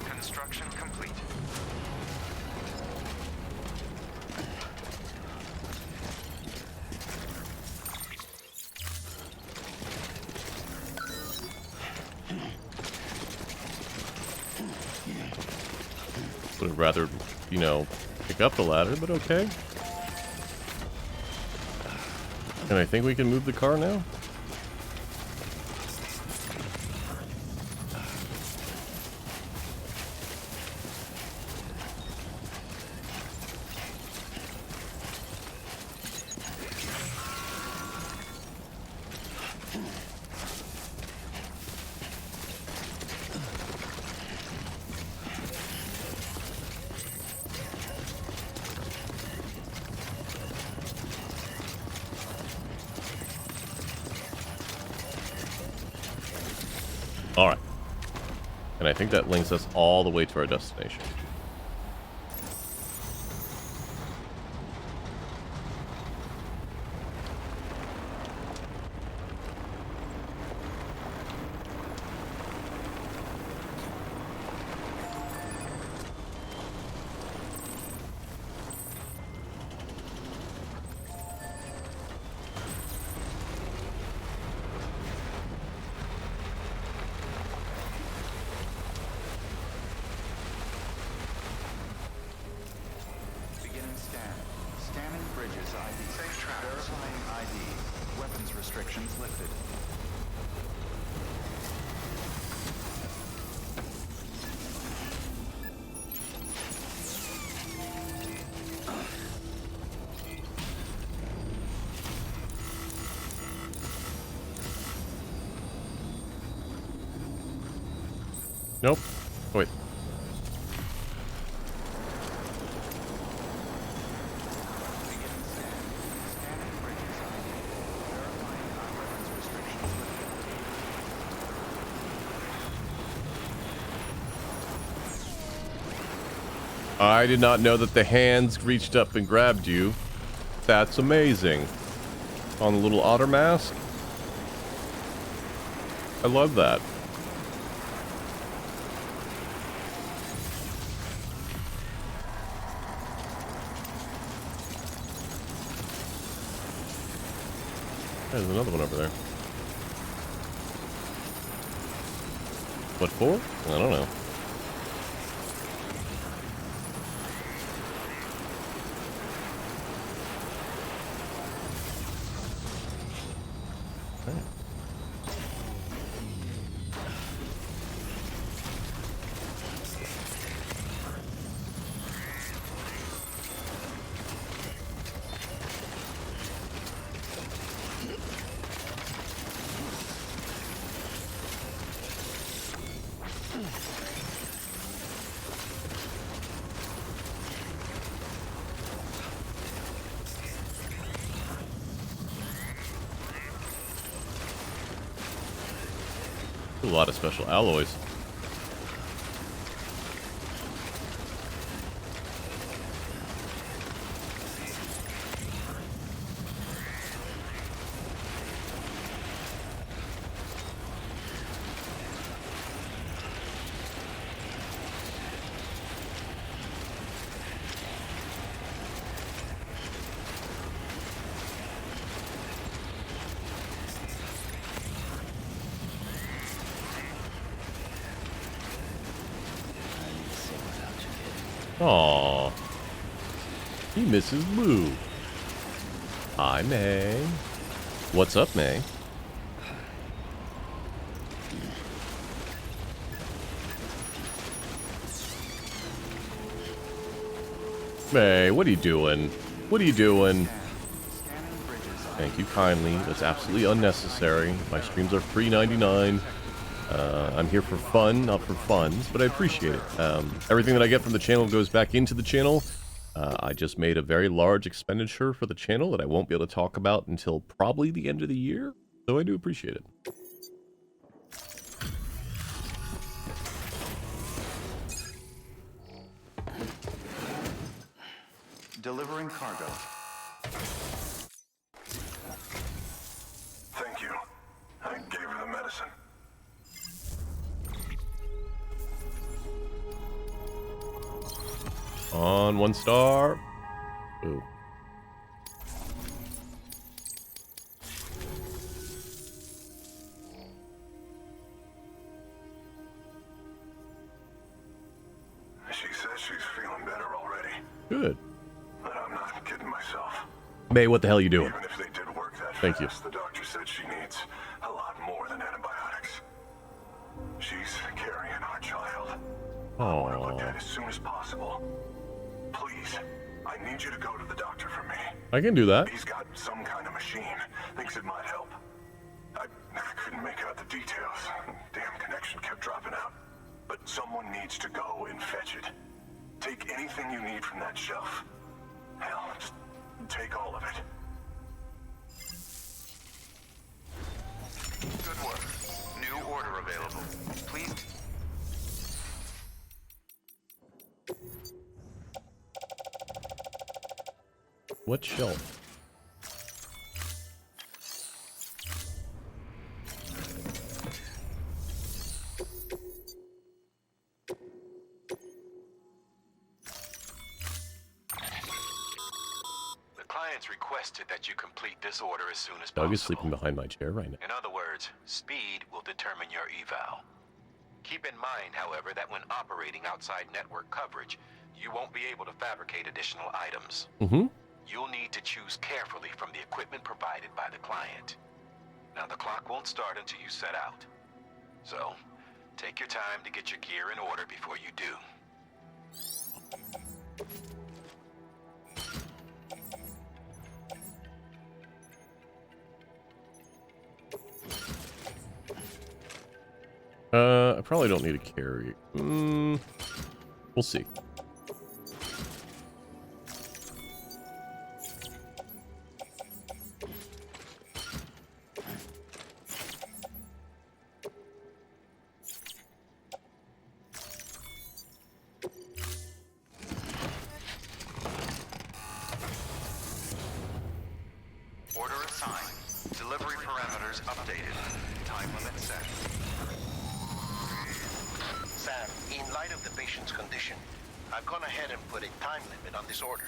Construction complete. Would have rather, you know, pick up the ladder, but okay. And I think we can move the car now? Alright. And I think that links us all the way to our destination. Beginning scan. Scanning bridges ID. Safe travels. Verifying ID. Weapons restrictions lifted. Nope. Wait. Beginning scan. Scanning bridges ID. Verifying weapons restrictions lifted. I did not know that the hands reached up and grabbed you. That's amazing. On the little otter mask. I love that. There's another one over there. What for? I don't know. A lot of special alloys. Aww. He misses Lou. Hi, May. What's up, May? May, what are you doing? What are you doing? Thank you kindly. That's absolutely unnecessary. My streams are free 99. I'm here for fun, not for funds, but I appreciate it. Everything that I get from the channel goes back into the channel. I just made a very large expenditure for the channel that I won't be able to talk about until probably the end of the year, so I do appreciate it. Delivering cargo. Thank you. I gave her the medicine. On 1 star. Ooh. She says she's feeling better already. Good. But I'm not kidding myself. May, what the hell are you doing? Even if they did work that Thank you. fast, the doctor said she needs a lot more than antibiotics. She's carrying our child. I want her looked at as soon as possible. Please, I need you to go to the doctor for me. I can do that. He's got some kind of machine. Thinks it might help. I couldn't make out the details. Damn connection kept dropping out. But someone needs to go and fetch it. Take anything you need from that shelf. Hell, just take all of it. Good work. New order available. Please. What shelf? Clients requested that you complete this order as soon as Doug possible. is sleeping behind my chair right now. In other words, speed will determine your eval. Keep in mind, however, that when operating outside network coverage, you won't be able to fabricate additional items. Mm-hmm. You'll need to choose carefully from the equipment provided by the client. Now, the clock won't start until you set out. So, take your time to get your gear in order before you do. I probably don't need a carry. We'll see. Order assigned. Delivery parameters updated. Time limit set. Sam, in light of the patient's condition, I've gone ahead and put a time limit on this order.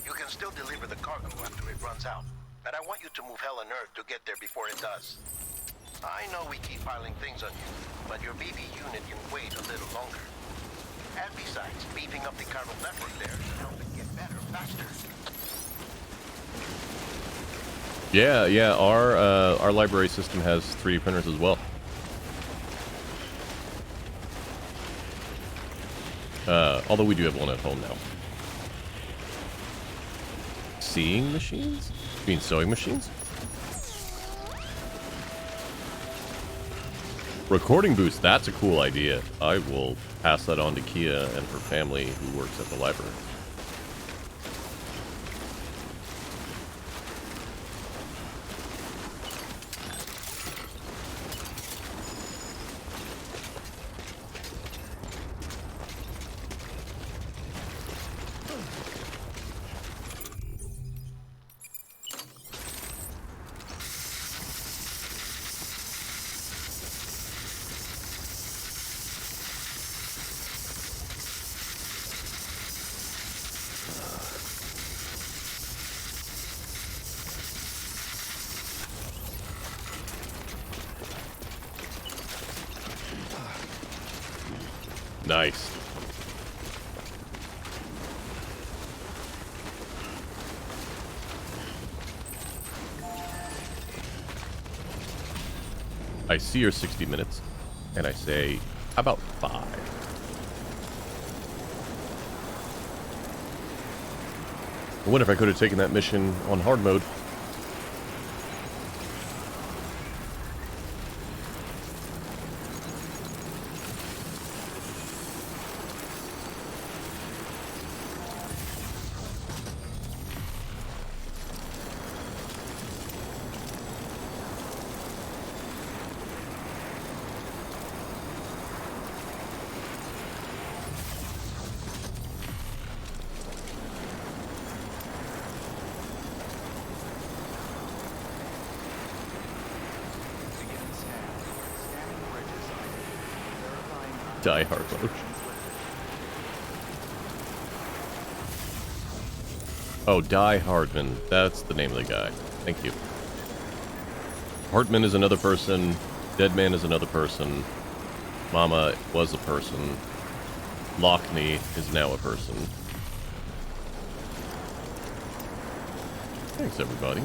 You can still deliver the cargo after it runs out, but I want you to move hell and earth to get there before it does. I know we keep piling things on you, but your BB unit can wait a little longer. And besides, beefing up the chiral network there should help it get better faster. Yeah, our library system has 3D printers as well. Although we do have one at home now. Seeing machines? You mean sewing machines? Recording booths, that's a cool idea. I will pass that on to Kia and her family who works at the library. Nice. I see your 60 minutes, and I say, how about 5? I wonder if I could have taken that mission on hard mode. Beginning scan. Scanning bridges ID. Verifying Die hard mode. Oh, Die Hardman. That's the name of the guy. Thank you. Hartman is another person. Deadman is another person. Mama was a person. Lockney is now a person. Thanks, everybody.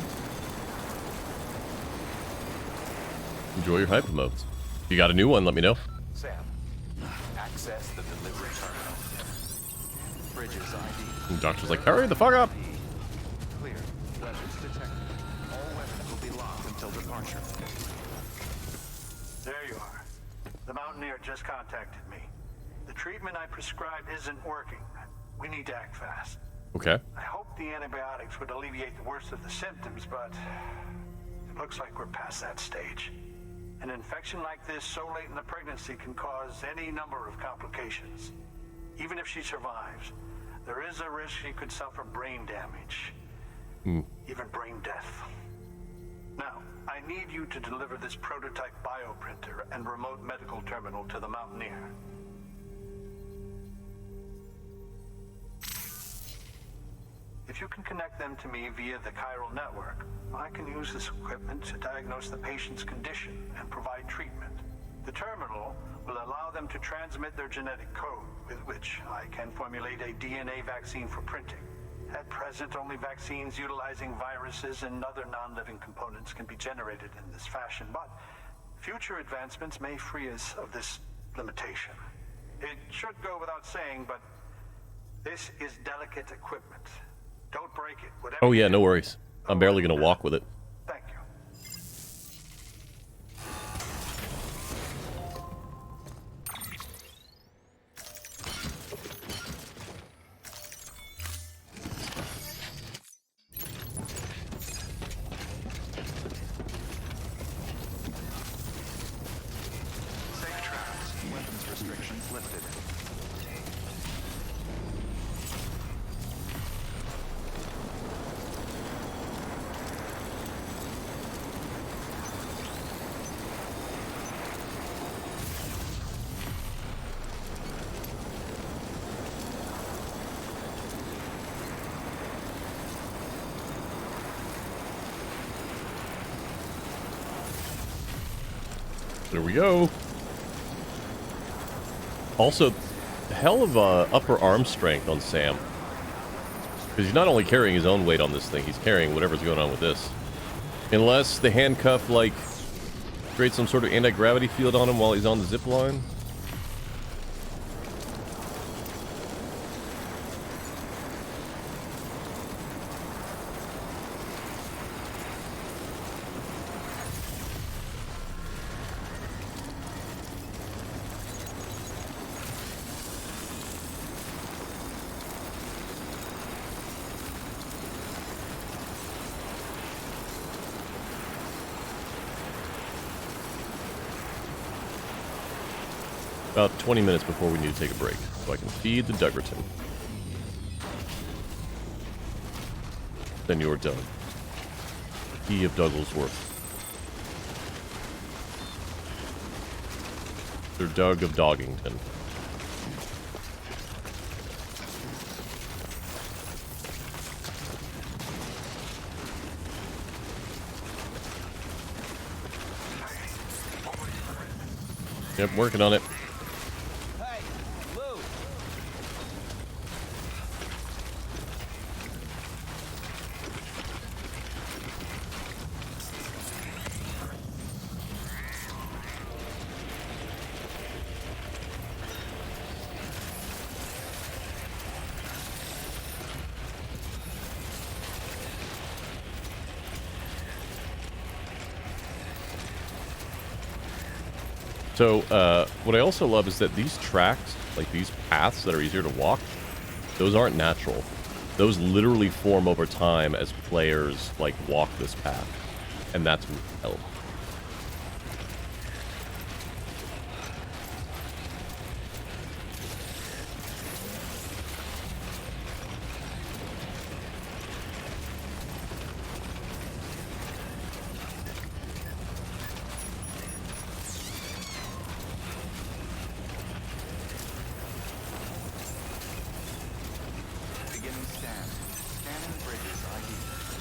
Enjoy your hyper modes. If you got a new one, let me know. Sam, access the delivery terminal. Bridges ID. And Doctor's like, hurry the fuck up! Clear. Weapons detected. All weapons will be locked until departure. There you are. The Mountaineer just contacted me. The treatment I prescribed isn't working. We need to act fast. Okay. I hope the antibiotics would alleviate the worst of the symptoms, but it looks like we're past that stage. An infection like this so late in the pregnancy can cause any number of complications. Even if she survives, there is a risk she could suffer brain damage, even brain death. Now, I need you to deliver this prototype bioprinter and remote medical terminal to the Mountaineer. If you can connect them to me via the chiral network, I can use this equipment to diagnose the patient's condition and provide treatment. The terminal will allow them to transmit their genetic code, with which I can formulate a DNA vaccine for printing. At present, only vaccines utilizing viruses and other non-living components can be generated in this fashion, but future advancements may free us of this limitation. It should go without saying, but this is delicate equipment. Don't break it. Whatever Oh yeah, you no do. worries. I'm barely gonna walk with it. Thank you. Safe traps. Weapons restrictions lifted. There we go. Also, hell of upper arm strength on Sam. Because he's not only carrying his own weight on this thing, he's carrying whatever's going on with this. Unless the handcuff, like, creates some sort of anti-gravity field on him while he's on the zip line. About 20 minutes before we need to take a break, so I can feed the Duggerton. Then you're Doug. He of Douglasworth. Sir Doug of Doggington. Yep, working on it. Hey, So, what I also love is that these tracks, like these paths that are easier to walk, those aren't natural. Those literally form over time as players, like, walk this path. And that's hell. Beginning scan. Scanning bridges ID.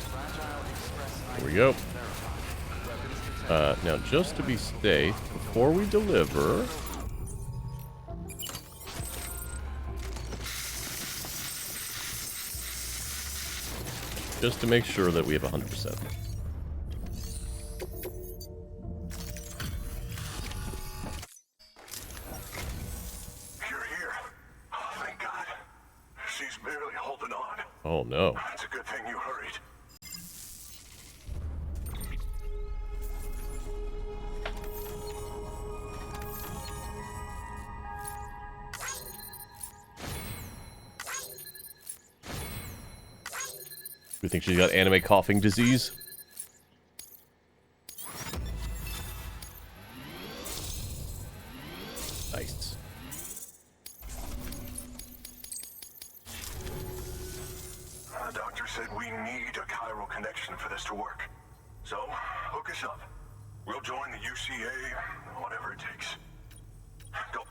Fragile express ID. Here we go. Verified. Weapons detected. Now, just to be safe, before we deliver... Just to make sure that we have 100%. You're here. Oh, thank God. She's barely holding on. Oh, no. It's a good thing you hurried. You think she's got anime coughing disease? Nice. The doctor said we need a chiral connection for this to work. So, hook us up. We'll join the UCA, whatever it takes. Go.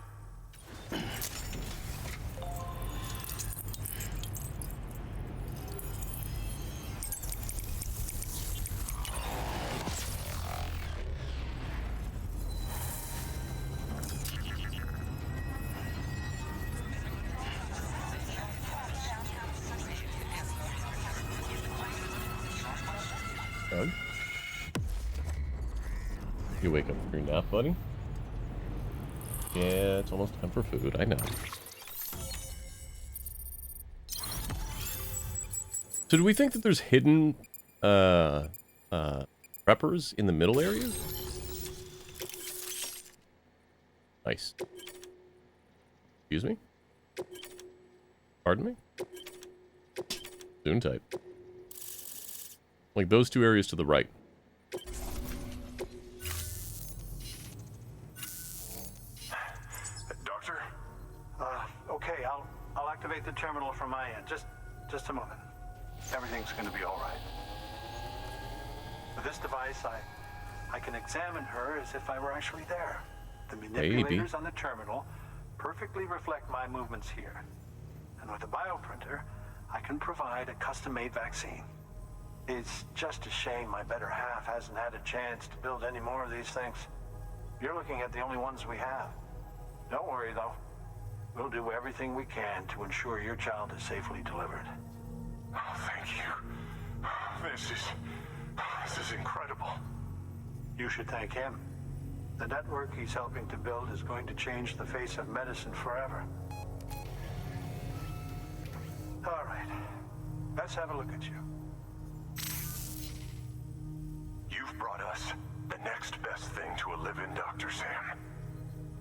Doug? You wake up from your nap, buddy? Yeah, it's almost time for food, I know. So do we think that there's hidden, preppers in the middle areas? Nice. Excuse me? Pardon me? Soon type. Like those two areas to the right. Doctor? Okay, I'll activate the terminal from my end. Just a moment. Everything's going to be all right. With this device, I can examine her as if I were actually there. The manipulators on the terminal perfectly reflect my movements here. And with the bioprinter, I can provide a custom-made vaccine. It's just a shame my better half hasn't had a chance to build any more of these things. You're looking at the only ones we have. Don't worry, though. We'll do everything we can to ensure your child is safely delivered. Oh, thank you. This is incredible. You should thank him. The network he's helping to build is going to change the face of medicine forever. All right. Let's have a look at you. You've brought us the next best thing to a live-in Dr. Sam.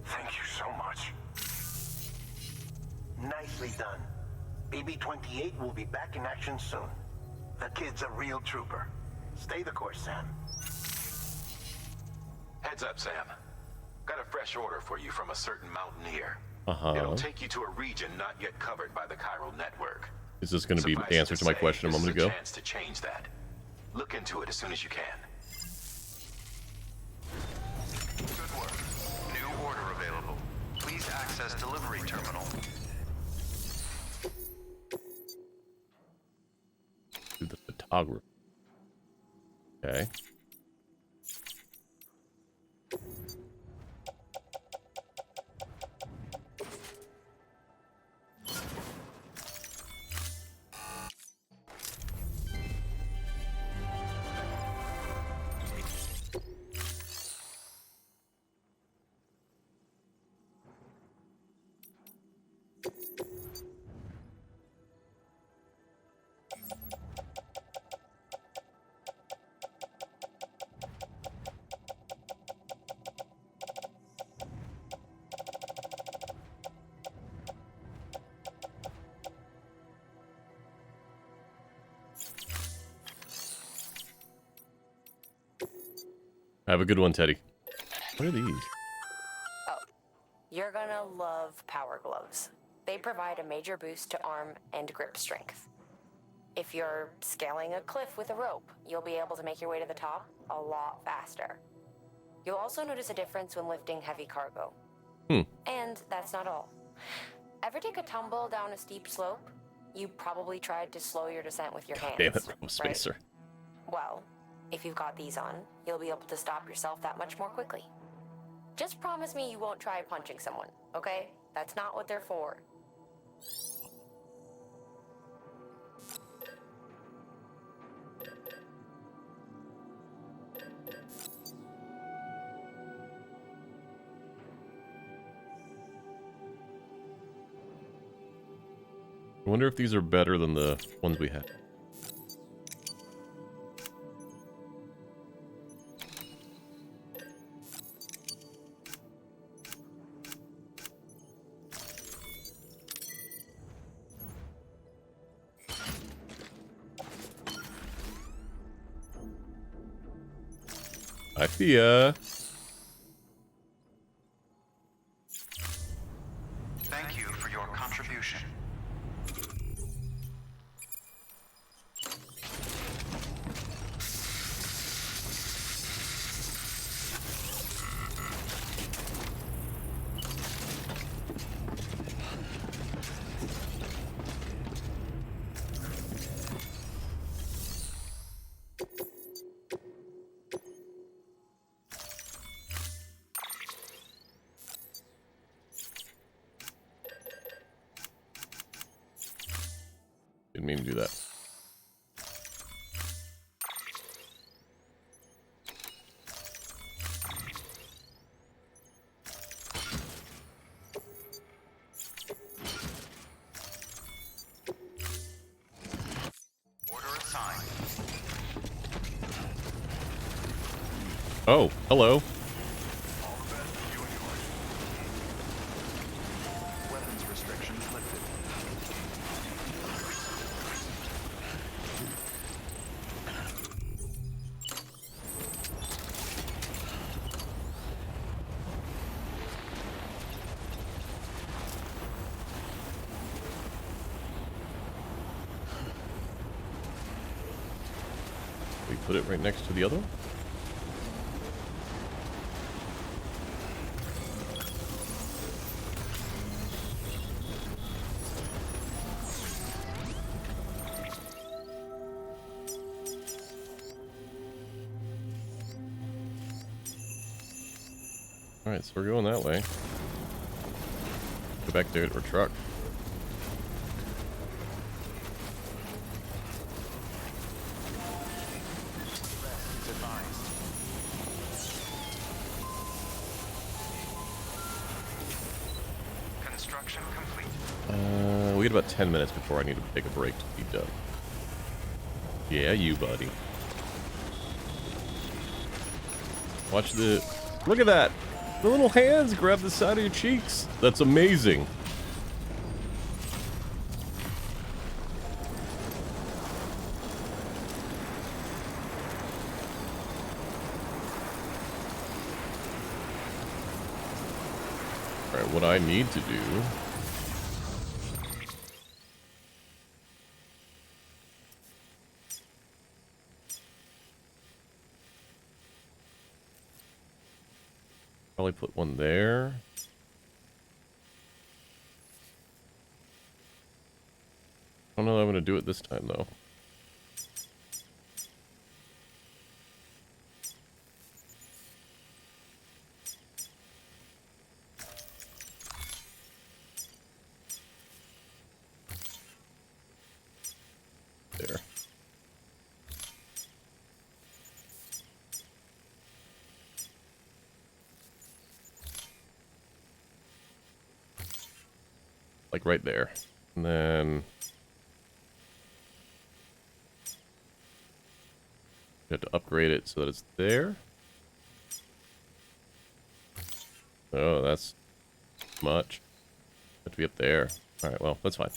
Thank you so much. Nicely done. BB-28 will be back in action soon. The kid's a real trooper. Stay the course, Sam. Heads up, Sam. Got a fresh order for you from a certain Mountaineer. Uh-huh. It'll take you to a region not yet covered by the chiral network. Is this going to be Suffice the answer it to my say, question a moment this is ago? chance to change that. Look into it as soon as you can. Good work. New order available. Please access delivery terminal. To the photographer. Okay. Have a good one, Teddy. What are these? Oh, you're gonna love power gloves. They provide a major boost to arm and grip strength. If you're scaling a cliff with a rope, you'll be able to make your way to the top a lot faster. You'll also notice a difference when lifting heavy cargo. And that's not all. Ever take a tumble down a steep slope? You probably tried to slow your descent with your hands. Damn it, Robo right? Spacer. Well, if you've got these on, you'll be able to stop yourself that much more quickly. Just promise me you won't try punching someone, okay? That's not what they're for. I wonder if these are better than the ones we had. I see ya. Thank you for your contribution. Didn't mean to do that. Order assigned. Oh, hello. Weapons restrictions lifted. We put it right next to the other one? Alright, so we're going that way. Go back to our truck. Rest is advised. Construction complete. We got about 10 minutes before I need to take a break to be done. Yeah, you, buddy. Watch the... Look at that! The little hands grab the side of your cheeks. That's amazing. Alright, what I need to do... Probably put one there. I don't know that I'm going to do it this time, though. There. Like right there. And then... you have to upgrade it so that it's there. Oh, that's much. Have to be up there. Alright, well, that's fine.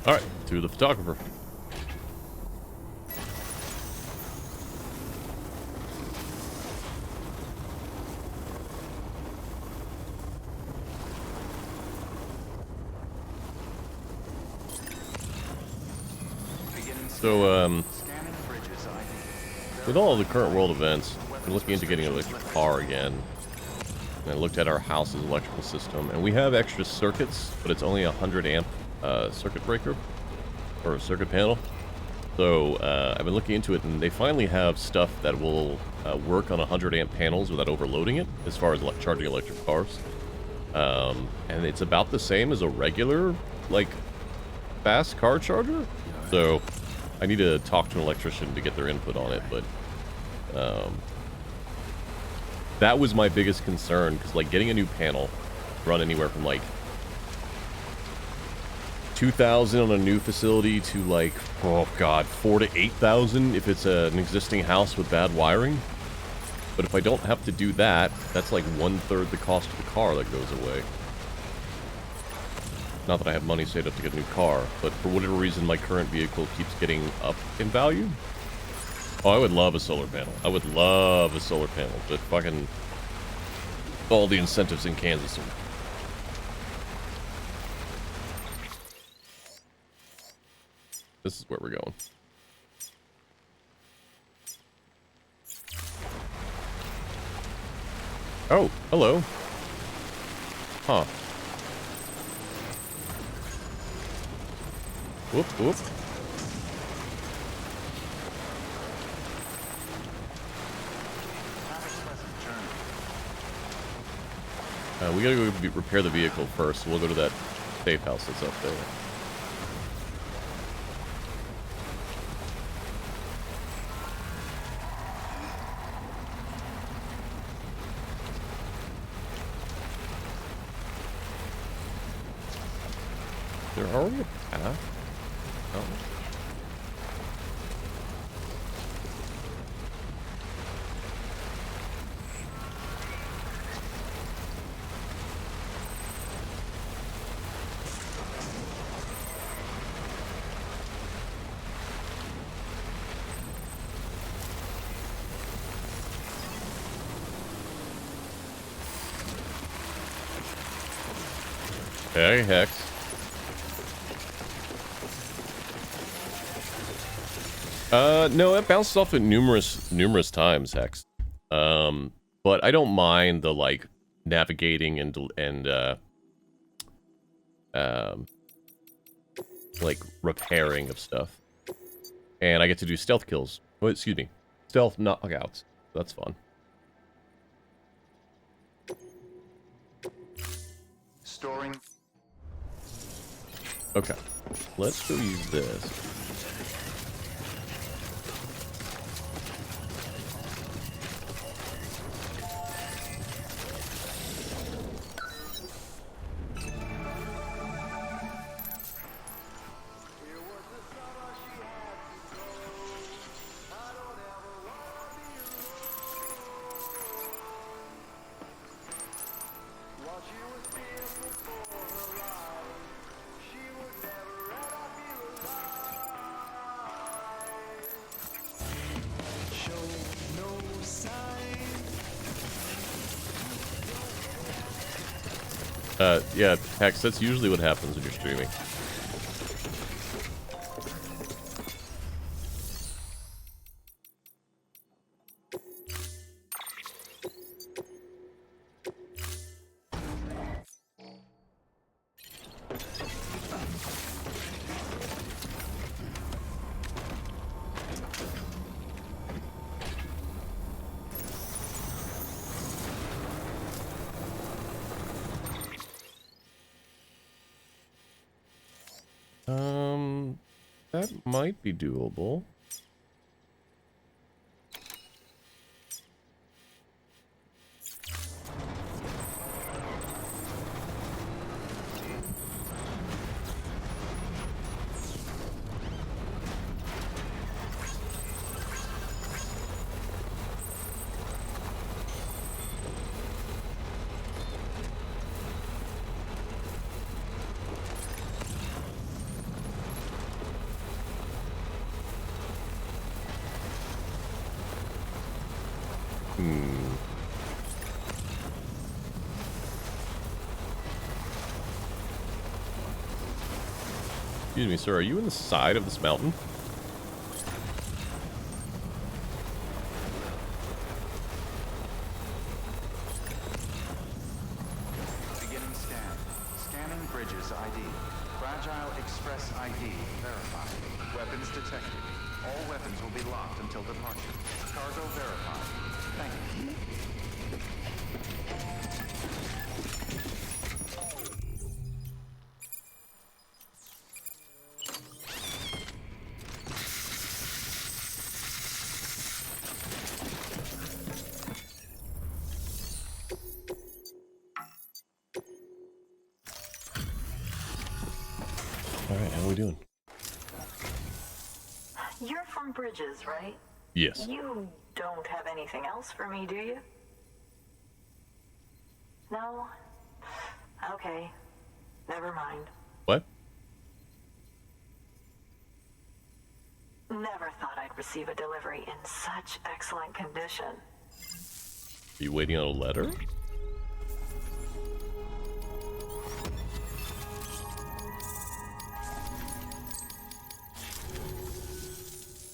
All right, to the photographer. So, Scanning bridges ID. with all the current world events, I'm looking into getting an electric car again. And I looked at our house's electrical system, and we have extra circuits, but it's only a 100 amp circuit breaker, or a circuit panel. So, I've been looking into it, and they finally have stuff that will work on 100 amp panels without overloading it, as far as charging electric cars. And it's about the same as a regular, like, fast car charger. So, I need to talk to an electrician to get their input on it, but that was my biggest concern, because like getting a new panel run anywhere from like 2,000 on a new facility to like, oh god, 4,000 to 8,000 if it's an existing house with bad wiring. But if I don't have to do that, that's like 1/3 the cost of the car that goes away. Not that I have money saved up to get a new car, but for whatever reason, my current vehicle keeps getting up in value. Oh, I would love a solar panel. I would love a solar panel, but fucking all the incentives in Kansas are... This is where we're going. Oh, hello. Huh. Whoop, whoop. We gotta go repair the vehicle first. We'll go to that safe house that's up there. Is there already a path? Oh. Hey, Hex. No, it bounced off it numerous times, Hex. But I don't mind the, like, navigating and like, repairing of stuff. And I get to do stealth kills. Oh, excuse me. Stealth knockouts. That's fun. Storing. Okay. Let's go use this. Yeah, Hex, that's usually what happens when you're streaming. That might be doable. Excuse me, sir. Are you in the side of this mountain? Beginning scan. Scanning bridges ID. Fragile Express ID verified. Weapons detected. All weapons will be locked until departure. Cargo verified. Thank you. Alright, how are we doing? You're from Bridges, right? Yes. You don't have anything else for me, do you? No? Okay. Never mind. What? Never thought I'd receive a delivery in such excellent condition. Are you waiting on a letter?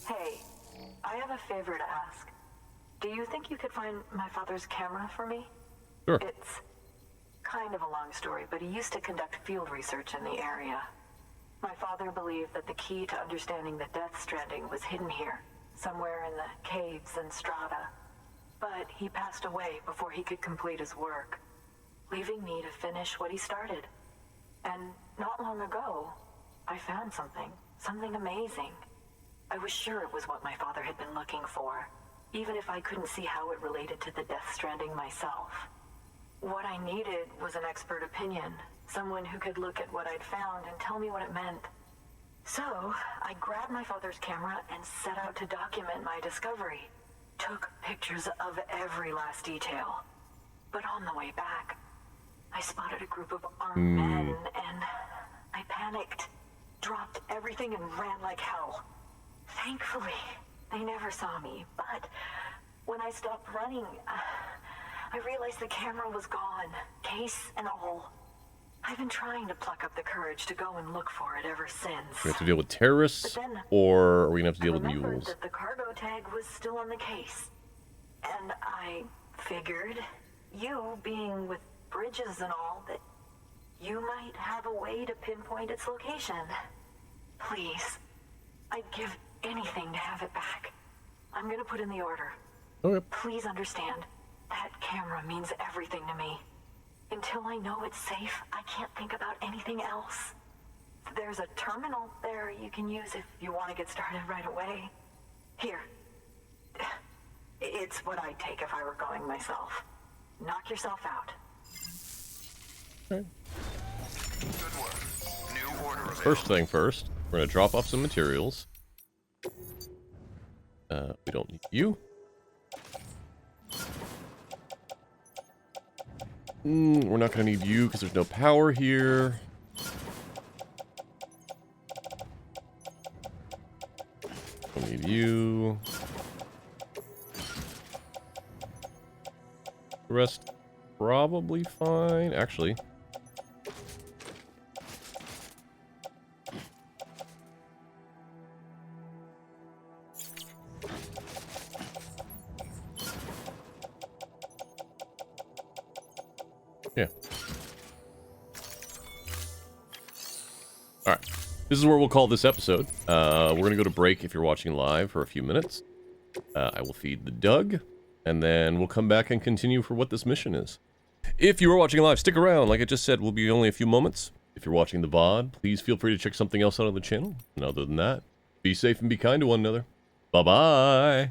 Hey, I have a favor to ask. Do you think you could find my father's camera for me? Sure. It's kind of a long story, but he used to conduct field research in the area. My father believed that the key to understanding the Death Stranding was hidden here, somewhere in the caves and strata. But he passed away before he could complete his work, leaving me to finish what he started. And not long ago, I found something amazing. I was sure it was what my father had been looking for, even if I couldn't see how it related to the Death Stranding myself. What I needed was an expert opinion, someone who could look at what I'd found and tell me what it meant. So, I grabbed my father's camera and set out to document my discovery. Took pictures of every last detail. But on the way back, I spotted a group of armed men and I panicked, dropped everything and ran like hell. Thankfully, they never saw me, but when I stopped running, I realized the camera was gone, case and all. I've been trying to pluck up the courage to go and look for it ever since. We have to deal with terrorists, But then or are we gonna have to deal with I remembered mules? that the cargo tag was still on the case. And I figured, you being with Bridges and all, that you might have a way to pinpoint its location. Please, I'd give anything to have it back. I'm gonna put in the order. Okay. Please understand, that camera means everything to me. Until I know it's safe, I can't think about anything else. There's a terminal there you can use if you want to get started right away. Here. It's what I'd take if I were going myself. Knock yourself out. Good work. New order available. First thing first, we're gonna drop off some materials. We don't need you. We're not gonna need you because there's no power here. Don't need you. The rest probably fine. Actually. Yeah. Alright. This is where we'll call this episode. We're going to go to break if you're watching live for a few minutes. I will feed the Doug, and then we'll come back and continue for what this mission is. If you are watching live, stick around. Like I just said, we'll be only a few moments. If you're watching the VOD, please feel free to check something else out on the channel. And other than that, be safe and be kind to one another. Bye-bye.